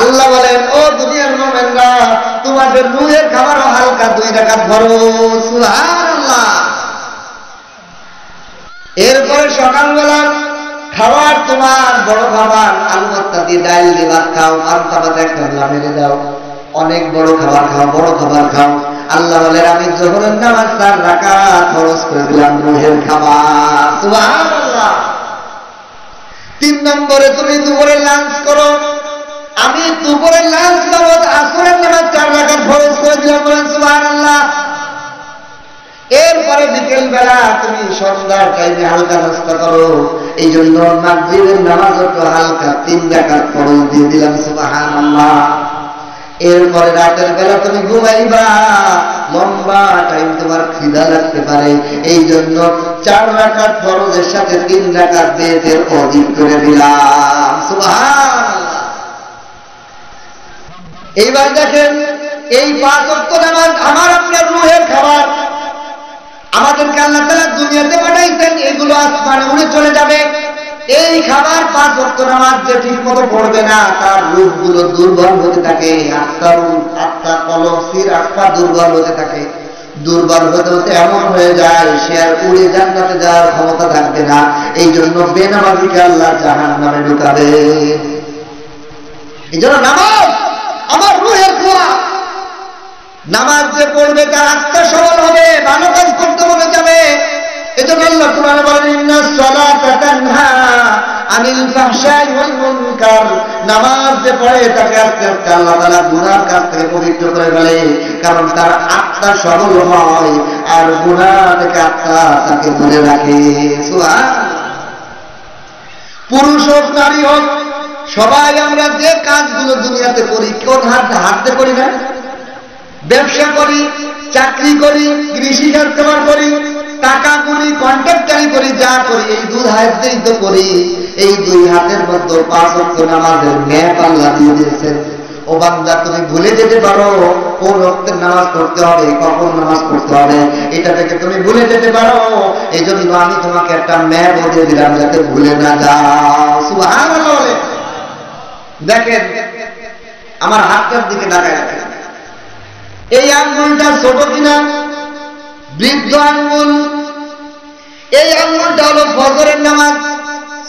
আল্লাহ বলেন, ও দুনিয়ার মুমিনরা, তোমাদের রূহের খাবারও হালকা, 2 রাকাত ফরজ। সুবহানাল্লাহ। এরপরে সকালবেলা খাবার তোমার বড় খাবার, আলু ভর্তা দিয়ে, ডাল দিয়ে ভাত খাও, পান্তা ভাত একটা মেরে দাও, অনেক বড় খাবার খাও, বড় খাবার খাও। আল্লাহ বলেন, আমি যোহরের নামাজ 4 রাকাত ফরজ করে দিলাম, রূহের খাবার। সুবহানাল্লাহ। 3 নম্বরে তুমি দুপুরের লাঞ্চ করো, আমি দুপুরের লাঞ্চ নামাজ, আসরের নামাজ 4 রাকাত ফরজ করে দিলাম। বলেন সুবহানাল্লাহ। এরপরে বিকেল বেলা তুমি সন্ধ্যার টাইমে হালকা নাস্তা করো, এই জন্য মাগরিবের নামাজ একটু হালকা 3 রাকাত ফরজ দিয়ে দিলাম। সুবহানাল্লাহ। এরপরে রাতের বেলা তুমি ঘুমাইবা, লম্বা টাইম তোমার খিদা লাগতে পারে, এই জন্য 4 রাকাত ফরজের সাথে 3 রাকাত বেতের অধিক করে দিলাম। সুবহানাল্লাহ। এইবার দেখেন, এই 5 ওয়াক্ত নামাজ আমার আপনার রূহের খাবার। আমাদেরকে আল্লাহ তাআলা দুনিয়াতে পাঠাইছেন, এগুলো আসমানে উড়ে চলে যাবে। এই খাবার 5 ওয়াক্ত নামাজ যে ঠিক মতো পড়বে না, তার রূহগুলো দুর্বল হতে থাকে। আত্মা, কলব, সির, আকফা দুর্বল হতে থাকে। দুর্বল হতে হতে এমন হয়ে যায় সে আর উড়ে জান্নাতে যাওয়ার ক্ষমতা থাকবে না। এই জন্য বেনামাজিকে আল্লাহ জাহান্নামে ঢুকাবে। এই জন্য নামাজ আমার রূহের খোয়া। নামাজ যে পড়বে তার আত্মা সবল হবে, ভালো কাজ করতে বলে যাবে। এজন্য আল্লাহ কুরআনে বলেন, ইন্নাস সালাতা তানহা আনিল ফাহশাই ওয়াল মুনকার। নামাজ যে পড়ে তাকে আস্তে আস্তে আল্লাহ তাআলা গুনার কাছ থেকে পবিত্র করে ফেলে, কারণ তার আত্মা সবল হয় আর গুনাহ থেকে আত্মা তাকে দূরে রাখে। সুবহানাল্লাহ। পুরুষ হোক নারী হোক, সবাই আমরা যে কাজগুলো দুনিয়াতে করি, কোন হাতে করি না? ব্যবসা করি, চাকরি করি, কৃষি কাজ করি, টাকা করি, কন্ট্রাক্টারি করি, যা করি এই 2 হাতেই তো করি। এই 2 হাতের মধ্যে 5 ওয়াক্ত নামাজের ম্যাপ আল্লাহ দিয়ে দিয়েছেন। ও বান্দা, তুমি ভুলে যেতে পারো কোন ওয়াক্তের নামাজ পড়তে হবে, কখন নামাজ পড়তে হবে, এটা থেকে তুমি ভুলে যেতে পারো। এই জন্য আমি তোমাকে একটা ম্যাপ দিয়ে দিলাম যাতে ভুলে না যাও। সুবহানাল্লাহ। দেখেন, আমার হাতটার দিকে তাকায় রাখেন। এই আঙ্গুলটা ছোট কিনা? বৃদ্ধ আঙ্গুল, এই আঙ্গুলটা হলো ফজরের নামাজ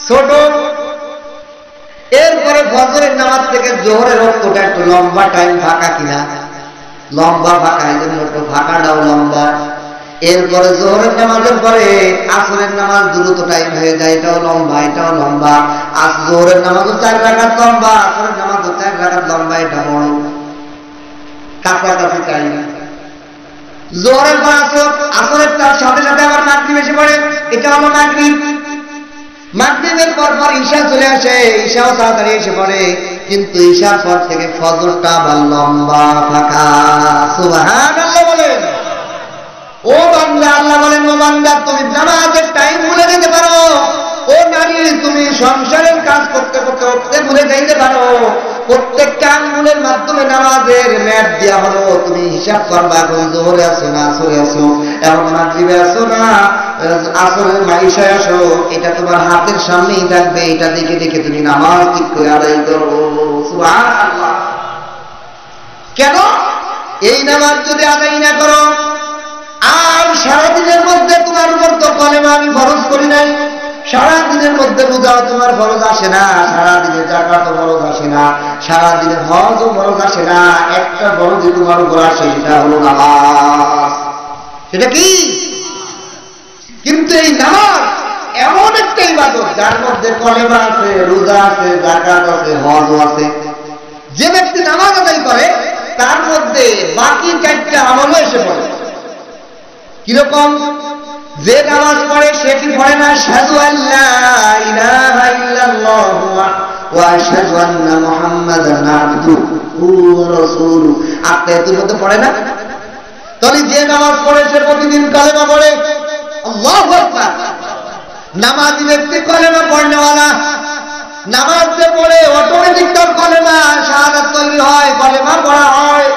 ছোট, এরপরে ফজরের নামাজ থেকে জোহরের রক্তটা একটু লম্বা টাইম ফাঁকা কিনা, লম্বা ফাঁকা, এই জন্য একটু ফাঁকাটাও লম্বা। এরপরে জোহরের নামাজের পরে আসরের নামাজ দ্রুত টাইম হয়ে যায়, এটাও লম্বা এটাও লম্বা। জোহরের নামাজও 4 রাকাত লম্বা, আসরের নামাজও 4 রাকাত লম্বা, এটা বড় কাছাকাছি চাই না। জোহরের পর আসর, আসরের তার সাথে সাথে আবার মাগরিব এসে পড়ে, এটা হলো মাগরিব। মাগরিবের পর পর ঈশা চলে আসে, ঈশাও তাড়াতাড়ি এসে পড়ে, কিন্তু ঈশার পর থেকে ফজরটা আবার লম্বা ফাঁকা। সুবহানাল্লাহ বলেন। ও বান্দা, আল্লাহ বলেন ও বান্দা তুমি নামাজের টাইম ভুলে যেতে পারো, ও নারী তুমি সংসারের কাজ করতে করতে উঠতে ভুলে যাইতে পারো। প্রত্যেকটা আঙ্গুলের মাধ্যমে নামাজের ম্যাপ দেওয়া হলো, তুমি হিসাব করবা এখন জোহরে আসো না আসরে আসো, এখন মাগরিবে আসো না আসরের মাইশায় আসো, এটা তোমার হাতের সামনেই থাকবে, এটা দেখে দেখে তুমি নামাজ ঠিক করে আদায় করো। সুবহানাল্লাহ। কেন? এই নামাজ যদি আদায় না করো আর সারাদিনের মধ্যে তোমার উপর তো কলেমা আমি ফরজ করি নাই, সারাদিনের মধ্যে রোজাও তোমার ফরজ আসে না, সারাদিনের যাকাতও ফরজ আসে না, সারাদিনের হজও ফরজ আসে না, একটা ফরজই তোমার উপর আসে, সেটা হলো নামাজ। সেটা কি? কিন্তু এই নামাজ এমন একটা ইবাদত যার মধ্যে কলেমা আছে, রোজা আছে, যাকাত আছে, হজও আছে। যে ব্যক্তি নামাজ আদায় করে তার মধ্যে বাকি 4টা আমলও এসে পড়ে। কিরকম? যে নামাজ পড়ে সে কি পড়ে না আশহাদু আল্লা ইলাহা ইল্লাল্লাহু ওয়া আশহাদু আন্না মুহাম্মাদান আবদুহু ওয়া রাসূলুহু, আত্মায়াতের মধ্যে পড়ে না? তাহলে যে নামাজ পড়ে সে প্রতিদিন কালেমা পড়ে। আল্লাহু আকবার। নামাজি ব্যক্তি কলেমা পড়নেওয়ালা, নামাজ যে পড়ে অটোমেটিক তার কলেমা শাহাদাত তৈরি হয়, কলেমা পড়া হয়।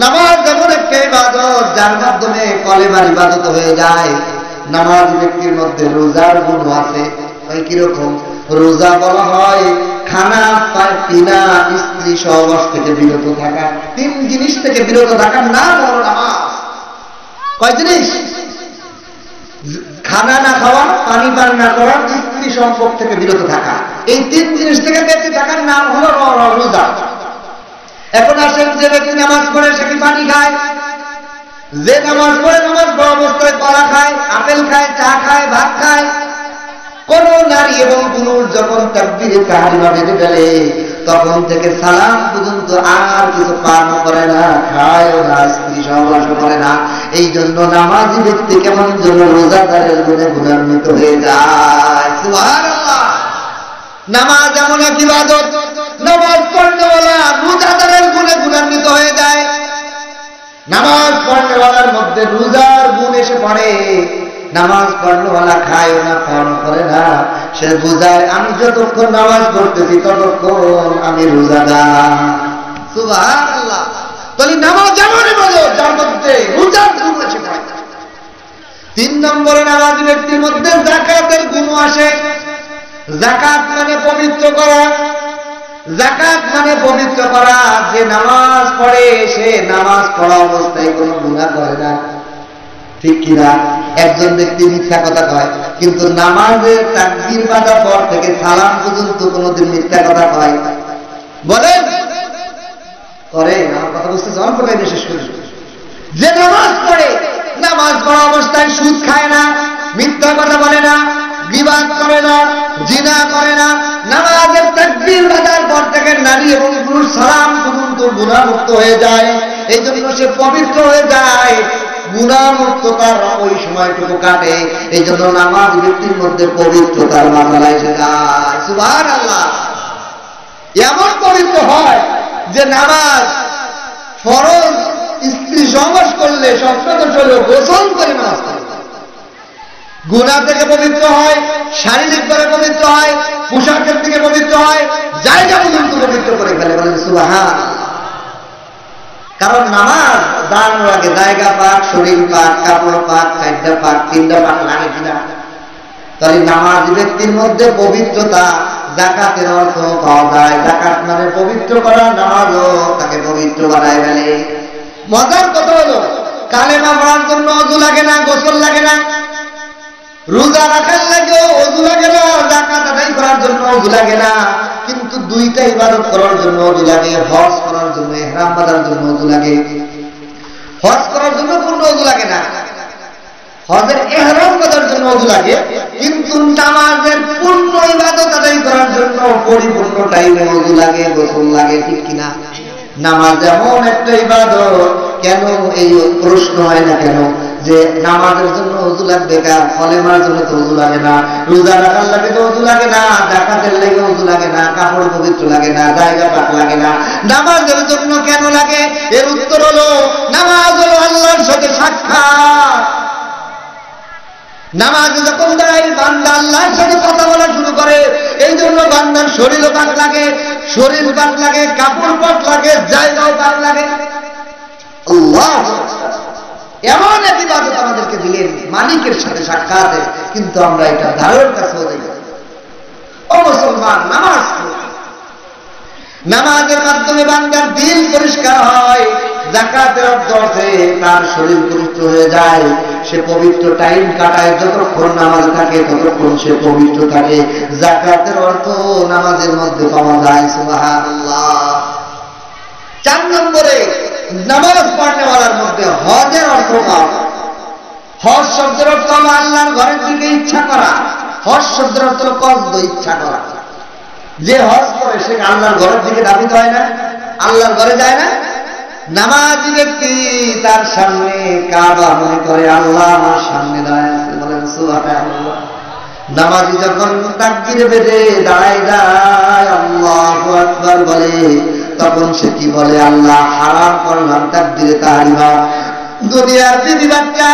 নামাজ এমন একটা ইবাদত যার মাধ্যমে কলেমার ইবাদত হয়ে যায়। নামাজ ব্যক্তির মধ্যে রোজার গুণ আছে। কিরকম? রোজা বলা হয় খানা পিনা স্ত্রী সহবাস থেকে বিরত থাকা, 3 জিনিস থেকে বিরত থাকার নাম হলো নামাজ। কয় জিনিস? খানা না খাওয়া, পানি পান না করা, স্ত্রী সম্পর্ক থেকে বিরত থাকা, এই 3 জিনিস থেকে বেঁচে থাকার নাম হলো রোজা। এখন আসেন, যে ব্যক্তি নামাজ পড়ে সে কি পানি খায়? যে নামাজ পড়ে নামাজ পড়া অবস্থায় কলা খায়, আপেল খায়, চা খায়, ভাত খায়। কোন নারী এবং পুরুষ যখন তাকবীরে তাহরিমা বেঁধে ফেলে তখন থেকে সালাম পর্যন্ত আর কিছু পান করে না, খায়ও না, স্ত্রী সহবাস করে না। এই জন্য নামাজি ব্যক্তি কেমন যেন রোজাদারের গুণে গুণান্বিত হয়ে যায়। সুবহানাল্লাহ। নামাজ এমন এক ইবাদত, নামাজ পড়নেওয়ালা রোজাদারের গুণে গুণান্বিত হয়ে যায়। নামাজ পড়নেওয়ালার মধ্যে রোজার গুণ এসে পড়ে। নামাজ পড়নেওয়ালা খায় না, পান করে না, সে বুঝায় আমি যতক্ষণ নামাজ পড়তেছি ততক্ষণ আমি রোজাদার। সুবহানাল্লাহ। তাহলে নামাজ এমন ইবাদত যার মধ্যে রোজার গুণ এসে পড়ে। 3 নম্বরে নামাজি ব্যক্তির মধ্যে যাকাতের গুণ আসে। যাকাত মানে পবিত্র করা। যাকাত মানে পবিত্র করা। যে নামাজ পড়ে সে নামাজ পড়া অবস্থায় কোনো গুনাহ করে না, ঠিক কিনা? একজন ব্যক্তি মিথ্যা কথা কয়, কিন্তু নামাজের তাকবীর বাজার পর থেকে সালাম পর্যন্ত কোনোদিন মিথ্যা কথা কয়? বলেন করে? আমার কথা বুঝতে জন করে শেষ করি। যে নামাজ পড়ে নামাজ পড়া অবস্থায় সুদ খায় না, মিথ্যা কথা বলে না, গীবাত করে না, জিনা করে না, নামাজের তাকবীর বাজার পর থেকে নারী এবং পুরুষ সালাম পর্যন্ত গুনাহমুক্ত হয়ে যায়। এই জন্য সে পবিত্র হয়ে যায়, গুনাহমুক্ততার ওই সময়টুকু কাটে। এই জন্য নামাজ ব্যক্তির মধ্যে পবিত্রতার মাত্রা এসে যায়। সুবহানাল্লাহ। এমন পবিত্র হয় যে নামাজ ফরজ স্ত্রী সহবাস করলে সপ্তাহ হলেও গোসল করে নামাজ পড়ে, গুনাহ থেকে পবিত্র হয়, শারীরিকভাবে পবিত্র হয়, পোশাকের থেকে পবিত্র হয়, জায়গা পর্যন্ত পবিত্র করে ফেলে। বলেন সুবহানাল্লাহ। কারণ নামাজ দাঁড়ানোর আগে জায়গা পাক, শরীর পাক, কাপড় পাক, 4টা পাক, 3টা পাক লাগে কিনা? তাহলে নামাজ ব্যক্তির মধ্যে পবিত্রতা, যাকাতের অর্থ পাওয়া যায়। যাকাত মানে পবিত্র করা, নামাজও তাকে পবিত্র বানায় ফেলে। মজার কথা হলো কালেমা পড়ার জন্য ওযু লাগে না, গোসল লাগে না, রোজা রাখার লাগেও ওযু লাগে না, যাকাত আদায় করার জন্য ওযু লাগে না, কিন্তু দুইটা ইবাদত করার জন্য ওযু লাগে। হজ করার জন্য, ইহরাম বাঁধার জন্য ওযু লাগে। হজ করার জন্য পূর্ণ ওযু লাগে না, হজের ইহরাম বাঁধার জন্য ওযু লাগে, কিন্তু নামাজের পূর্ণ ইবাদত আদায় করার জন্য পরিপূর্ণ টাইমে ওযু লাগে, গোসল লাগে, ঠিক কিনা? নামাজ এমন একটা ইবাদত, কেন এই প্রশ্ন হয় না কেন যে নামাজের জন্য ওযু লাগবে, কলেমার জন্য তো ওযু লাগে না, রোজা রাখার লাগে তো ওযু লাগে না, যাকাতের লাগে ওযু লাগে না, কাপড় পবিত্র লাগে না, জায়গা পাক লাগে না, নামাজের জন্য কেন লাগে? এর উত্তর হলো নামাজ হলো আল্লাহর সাথে সাক্ষাৎ। নামাজে যখন দাঁড়ায় বান্দা আল্লাহর সাথে কথা বলা শুরু করে, এই জন্য বান্দার শরীরও পাক লাগে, শরীর পাক লাগে, কাপড় পাক লাগে, জায়গাও পাক লাগে। আল্লাহ এমন এক ইবাদত আমাদেরকে দিলেন মালিকের সাথে সাক্ষাতে, কিন্তু আমরা এটা ধারণার কাছে হয়ে যাই। ও মুসলমান, নামাজ নামাজের মাধ্যমে বান্দার দিল পরিষ্কার হয়, যাকাতের অর্থ আছে তার শরীর পবিত্র হয়ে যায়, সে পবিত্র টাইম কাটায়, যতক্ষণ নামাজ থাকে ততক্ষণ সে পবিত্র থাকে। যাকাতের অর্থ নামাজের মধ্যে পাওয়া যায়। সুবহানাল্লাহ। 4 নম্বরে নামাজ পড়নেওয়ালার মধ্যে হজের অর্থ পাওয়া। হজ শব্দের অর্থ হলো আল্লাহর ঘরের দিকে ইচ্ছা করা। হজ শব্দের অর্থ হলো কসদ, ইচ্ছা করা। যে হজ করে সে আল্লাহর ঘরের দিকে ধাবিত হয় না, আল্লাহর ঘরে যায় না। নামাজি ব্যক্তি তার সামনে কাবা মনে করে আল্লাহ আমার সামনে দাঁড়ায় আছে, বলেন সুবহানাল্লাহ। নামাজি যখন তাকবীর বেঁধে দাঁড়ায় যায়, আল্লাহু আকবার বলে, তখন সে কি বলে? আল্লাহ হারাম করলাম তাকবীরে তাহরিমা। দুনিয়ার বিবি বাচ্চা,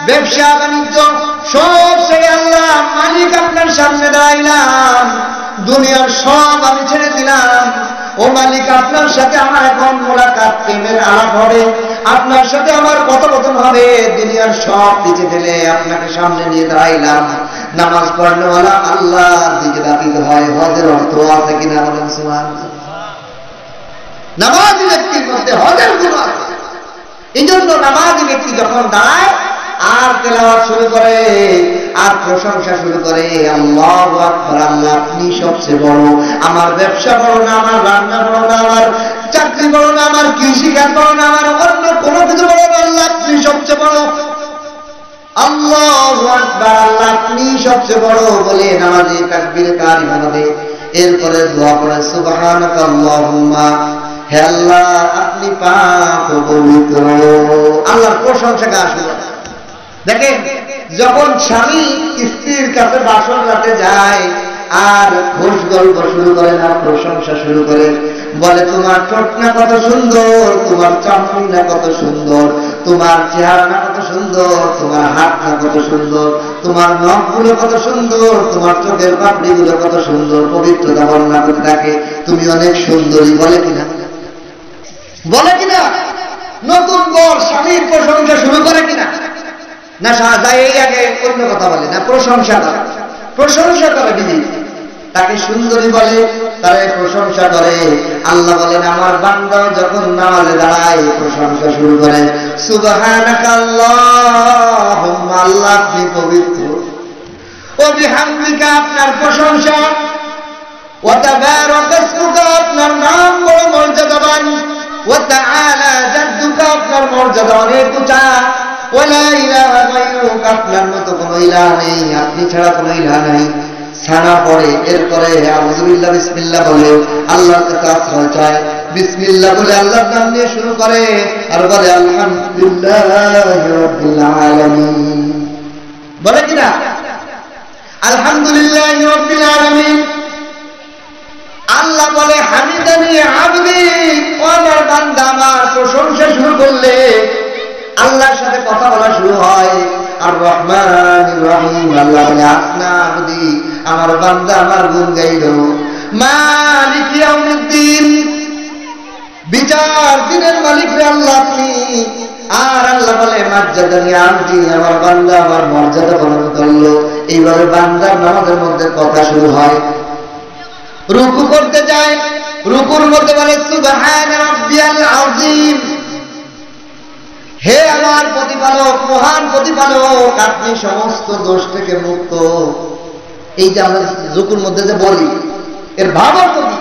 ব্যবসা বাণিজ্য সব ছেড়ে আল্লাহ মালিক আপনার সামনে দাঁড়াইলাম, দুনিয়ার সব আমি ছেড়ে দিলাম। ও মালিক, আপনার সাথে আমার এখন মোলাকাত, প্রেমের আলাপ হবে, আপনার সাথে আমার কথোপকথন হবে, দুনিয়ার সব পিছে ফেলে আপনাকে সামনে নিয়ে দাঁড়াইলাম। নামাজ পড়নেওয়ালা আল্লাহর দিকে ধাবিত হয়। হজের অর্থ আছে কিনা বলেন সুবহানাল্লাহ। নামাজি ব্যক্তির মধ্যে হজের গুণ আছে। এই জন্য নামাজি ব্যক্তি যখন দাঁড়ায় আর তেলাওয়াত শুরু করে আর প্রশংসা শুরু করে, আল্লাহু আকবার, আল্লাহ আপনি সবচেয়ে বড়, আমার ব্যবসা বড় না, আমার রান্না বড় না, আমার চাকরি বড় না, আমার কৃষিকাজ বড় না, আমার অন্য কোনো কিছু বড় না, আল্লাহ আপনি সবচেয়ে বড়। আল্লাহু আকবার, আল্লাহ আপনি সবচেয়ে বড় বলে নামাজে তাকবীরে তাহরিমা বাঁধে। এরপরে দোয়া করে সুবহানাকাল্লাহুম্মা, হে আল্লাহ আপনি পাক ও পবিত্র। আল্লাহর প্রশংসা গান শুরু। দেখেন, যখন স্বামী স্ত্রীর কাছে বাসর রাতে যায় আর ঘোষ গল্প শুরু করেন আর প্রশংসা শুরু করেন, বলে তোমার ঠোঁট না কত সুন্দর, তোমার চামড়ি না কত সুন্দর, তোমার চেহারা না কত সুন্দর, তোমার হাত না কত সুন্দর, তোমার নখগুলো কত সুন্দর, তোমার চোখের পাপড়িগুলো কত সুন্দর, পবিত্রতা বর্ণনা করতে থাকে। তুমি অনেক সুন্দরী, বলে কিনা? বলে কিনা? নতুন বর স্বামীর প্রশংসা শুরু করে কিনা? না যায় এই আগে অন্য কথা বলে না, প্রশংসা করে। প্রশংসা করে বিধি, তাকে সুন্দরী বলে, তারা প্রশংসা করে। আল্লাহ বলেন আমার বান্দা যখন নামাজে দাঁড়ায় প্রশংসা শুরু করে, সুবহানাকাল্লাহুম্মা, আল্লাহ আপনি পবিত্র, ওয়া বিহামদিকা আপনার প্রশংসা, ওয়া তাবারাকা ইসমুকা আপনার নাম বড় মর্যাদাবান, ওয়া তাআলা জাদ্দুকা আপনার মর্যাদা অনেক উঁচা, ওয়ালা ইলাহা গায়রুক আপনার মতো কোনো ইলাহ নেই, আপনি ছাড়া কোনো ইলাহ নাই। সানা পড়ে, এরপরে আউযুবিল্লাহ বিসমিল্লাহ বলে, আল্লাহর কাছে আশ্রয় চায়, বিসমিল্লাহ বলে আল্লাহর নাম নিয়ে শুরু করে আর বলে আলহামদুলিল্লাহি রাব্বিল আলামিন। বলে কিনা? আলহামদুলিল্লাহি রাব্বিল আলামিন। আল্লাহ বলে হামিদানি আবদি, ও আমার বান্দা আমার প্রশংসা শুরু করলে আল্লাহর সাথে কথা বলা শুরু হয়। আর রহমানির রহিম, আল্লাহ বলে আসনা আবদি, আমার বান্দা আমার গুণ গাইল। মালিক ইয়াউমিদ্দিন, বিচার দিনের মালিক রে আল্লাহ আপনি। আর আল্লাহ বলে মাজ্জাদানি আবদি, আমার বান্দা আমার মর্যাদা বর্ণন করলো। এইভাবে বান্দার নামাজের মধ্যে কথা শুরু হয়। রুকু করতে যায়, রুকুর মধ্যে বলে সুবহান রাব্বিয়াল আযীম। হে আমার প্রতিপালক, মহান প্রতিপালক, আপনি সমস্ত দোষ থেকে মুক্ত। এই যে আমরা যুকুর মধ্যে যে বলি, এর ভাবও করি,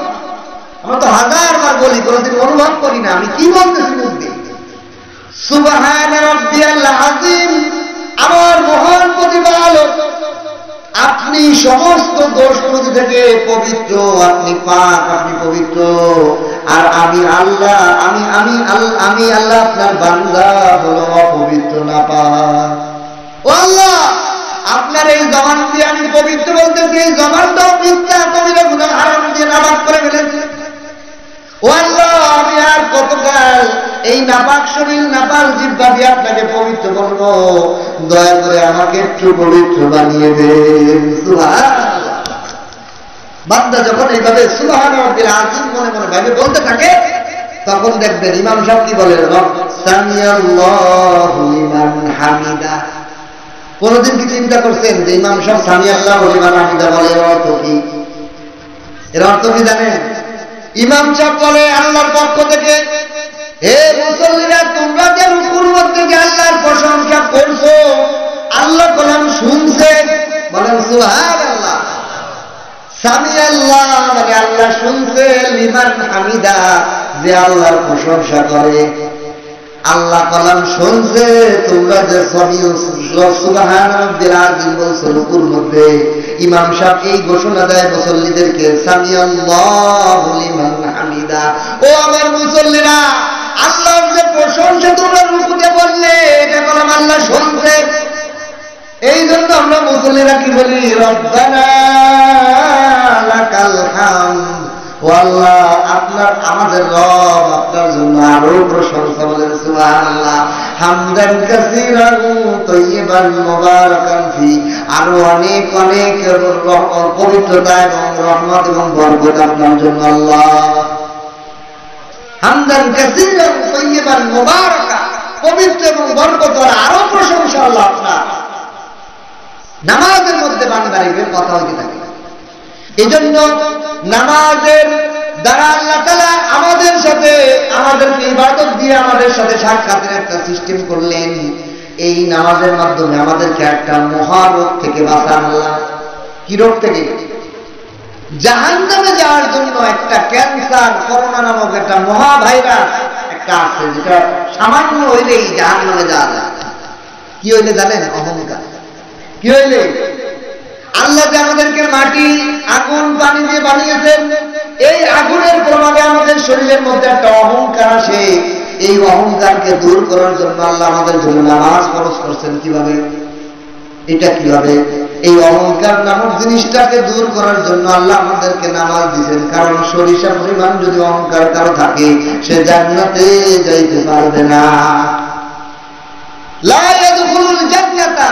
আমরা তো হাজারবার বলি, কোনোদিন অনুভব করি না আমি কি বলতেছি মুখ দিয়ে। সুবহান রাব্বিয়াল আযীম, আমার মহান প্রতিপালক, আপনি সমস্ত দোষ ত্রুটি থেকে পবিত্র, আপনি পাক, আপনি পবিত্র। আর আমি আল্লাহ, আমি আল্লাহ আপনার বান্দা হলো অপবিত্র, নাপাক। ও আল্লাহ, আপনার এই জবান দিয়ে আমি পবিত্র বলতেছি, এই জবানটাও মিথ্যা কবিরা গুনাহ হারাম দিয়ে নাপাক করে ফেলেছি। ও আল্লাহ, আমি আর কতকাল এই নাপাক শরীর, নাপাক জিহ্বা দিয়ে আপনাকে পবিত্র বলবো? দয়া করে আমাকে একটু পবিত্র বানিয়ে দেন। সুবহানাল্লাহ। বান্দা যখন এইভাবে সুবহান রাব্বিল আযীম মনে মনে ভাবে বলতে থাকে, তখন দেখবেন ইমাম সাহেব কি বলেন, সামিআল্লাহু লিমান হামিদা। কোনদিন কি চিন্তা করছেন যে ইমাম সাহেব সামিআল্লাহু লিমান হামিদা বলে এর অর্থ কি? এর অর্থ কি জানেন? ইমাম সাহেব বলে আল্লাহর পক্ষ থেকে, হে মুসল্লিরা, তোমরা যে রুকুর মধ্যে যে আল্লাহর প্রশংসা করছো, আল্লাহ কলাম শুনছে। বলেন সুবহানাল্লাহ। সামিআল্লাহ মানে আল্লাহ শুনছে, লিমান হামিদা যে আল্লাহর প্রশংসা করে, আল্লাহ কলাম শুনছে। তোমরা যে সুবহান রাব্বিল আযীম বলছো রুকুর মধ্যে, ইমাম সাহেব এই ঘোষণা দেয় মুসল্লিদেরকে, সামিআল্লাহু লিমান হামিদা। ও আমার মুসল্লিরা, আল্লাহর যে প্রশংসা তোমরা রুকুতে বললে, এটা কলাম আল্লাহ শুনছে। এই জন্য আমরা মুসল্লিরা কি বলি, রব্বানা লাকাল হামদ। ও আল্লাহ, আপনার, আমাদের রব, আপনার জন্য আরো প্রশংসা। বলেন সুবহানাল্লাহ। হামদান কাসীরান তাইয়িবান মুবারাকান ফি, আরো অনেক অনেক পবিত্রতা এবং রহমত এবং বরকত আপনার জন্য আল্লাহ। হামদান কাসীরান তাইয়িবান মুবারাকা, পবিত্র এবং বরকত, আরো প্রশংসা আল্লাহ আপনার। নামাজের মধ্যে বান্দাদের কথা হইতে থাকে। এই জন্য নামাজের দ্বারা আল্লাহ তাআলা আমাদের সাথে, আমাদেরকে ইবাদত দিয়ে আমাদের সাথে সাক্ষাতের একটা সিস্টেম করলেন। এই নামাজের মাধ্যমে আমাদেরকে একটা মহারোগ থেকে বাঁচান আল্লাহ। কি রোগ থেকে? জাহান্নামে যাওয়ার জন্য একটা ক্যান্সার, করোনা নামক একটা মহাভাইরাস একটা আছে, যেটা সামান্য হইলেই জাহান্নামে যাওয়া যায়। কি হইলে জানেন? অহংকার। কি হইলে? আল্লাহ যে আমাদেরকে মাটি, আগুন, পানি দিয়ে বানিয়েছেন, এই আগুনের প্রভাবে আমাদের শরীরের মধ্যে একটা অহংকার আসে। এই অহংকারকে দূর করার জন্য আল্লাহ আমাদের জন্য নামাজ ফরজ করছেন। কিভাবে? এটা কিভাবে? এই অহংকার নামক জিনিসটাকে দূর করার জন্য আল্লাহ আমাদেরকে নামাজ দিয়েছেন। কারণ সরিষা পরিমাণ যদি অহংকার কারো থাকে, সে জান্নাতে যাইতে পারবে না। লা ইয়াদখুলুল জান্নাতা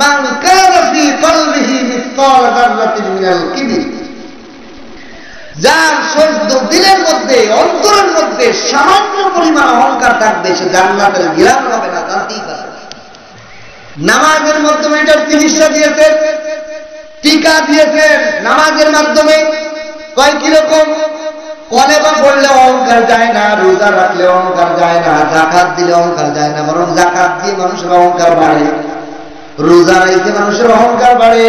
মান কানা ফি কলবিহি মিসকাল যাররাতিন মিনাল কিবর। যার দিলের মধ্যে, অন্তরের মধ্যে সামান্য পরিমাণ অহংকার থাকবে, সে জান্নাতের ঘিরান হবে না, জানতেই পারবে না। নামাজের মাধ্যমে এটার চিকিৎসা দিয়েছেন, টিকা দিয়েছেন নামাজের মাধ্যমে। কয় কিরকম? কলেমা পড়লে অহংকার যায় না, রোজা রাখলে অহংকার যায় না, যাকাত দিলে অহংকার যায় না, বরং যাকাত দিয়ে মানুষের অহংকার বাড়ে, রোজা রাখতে মানুষের অহংকার বাড়ে,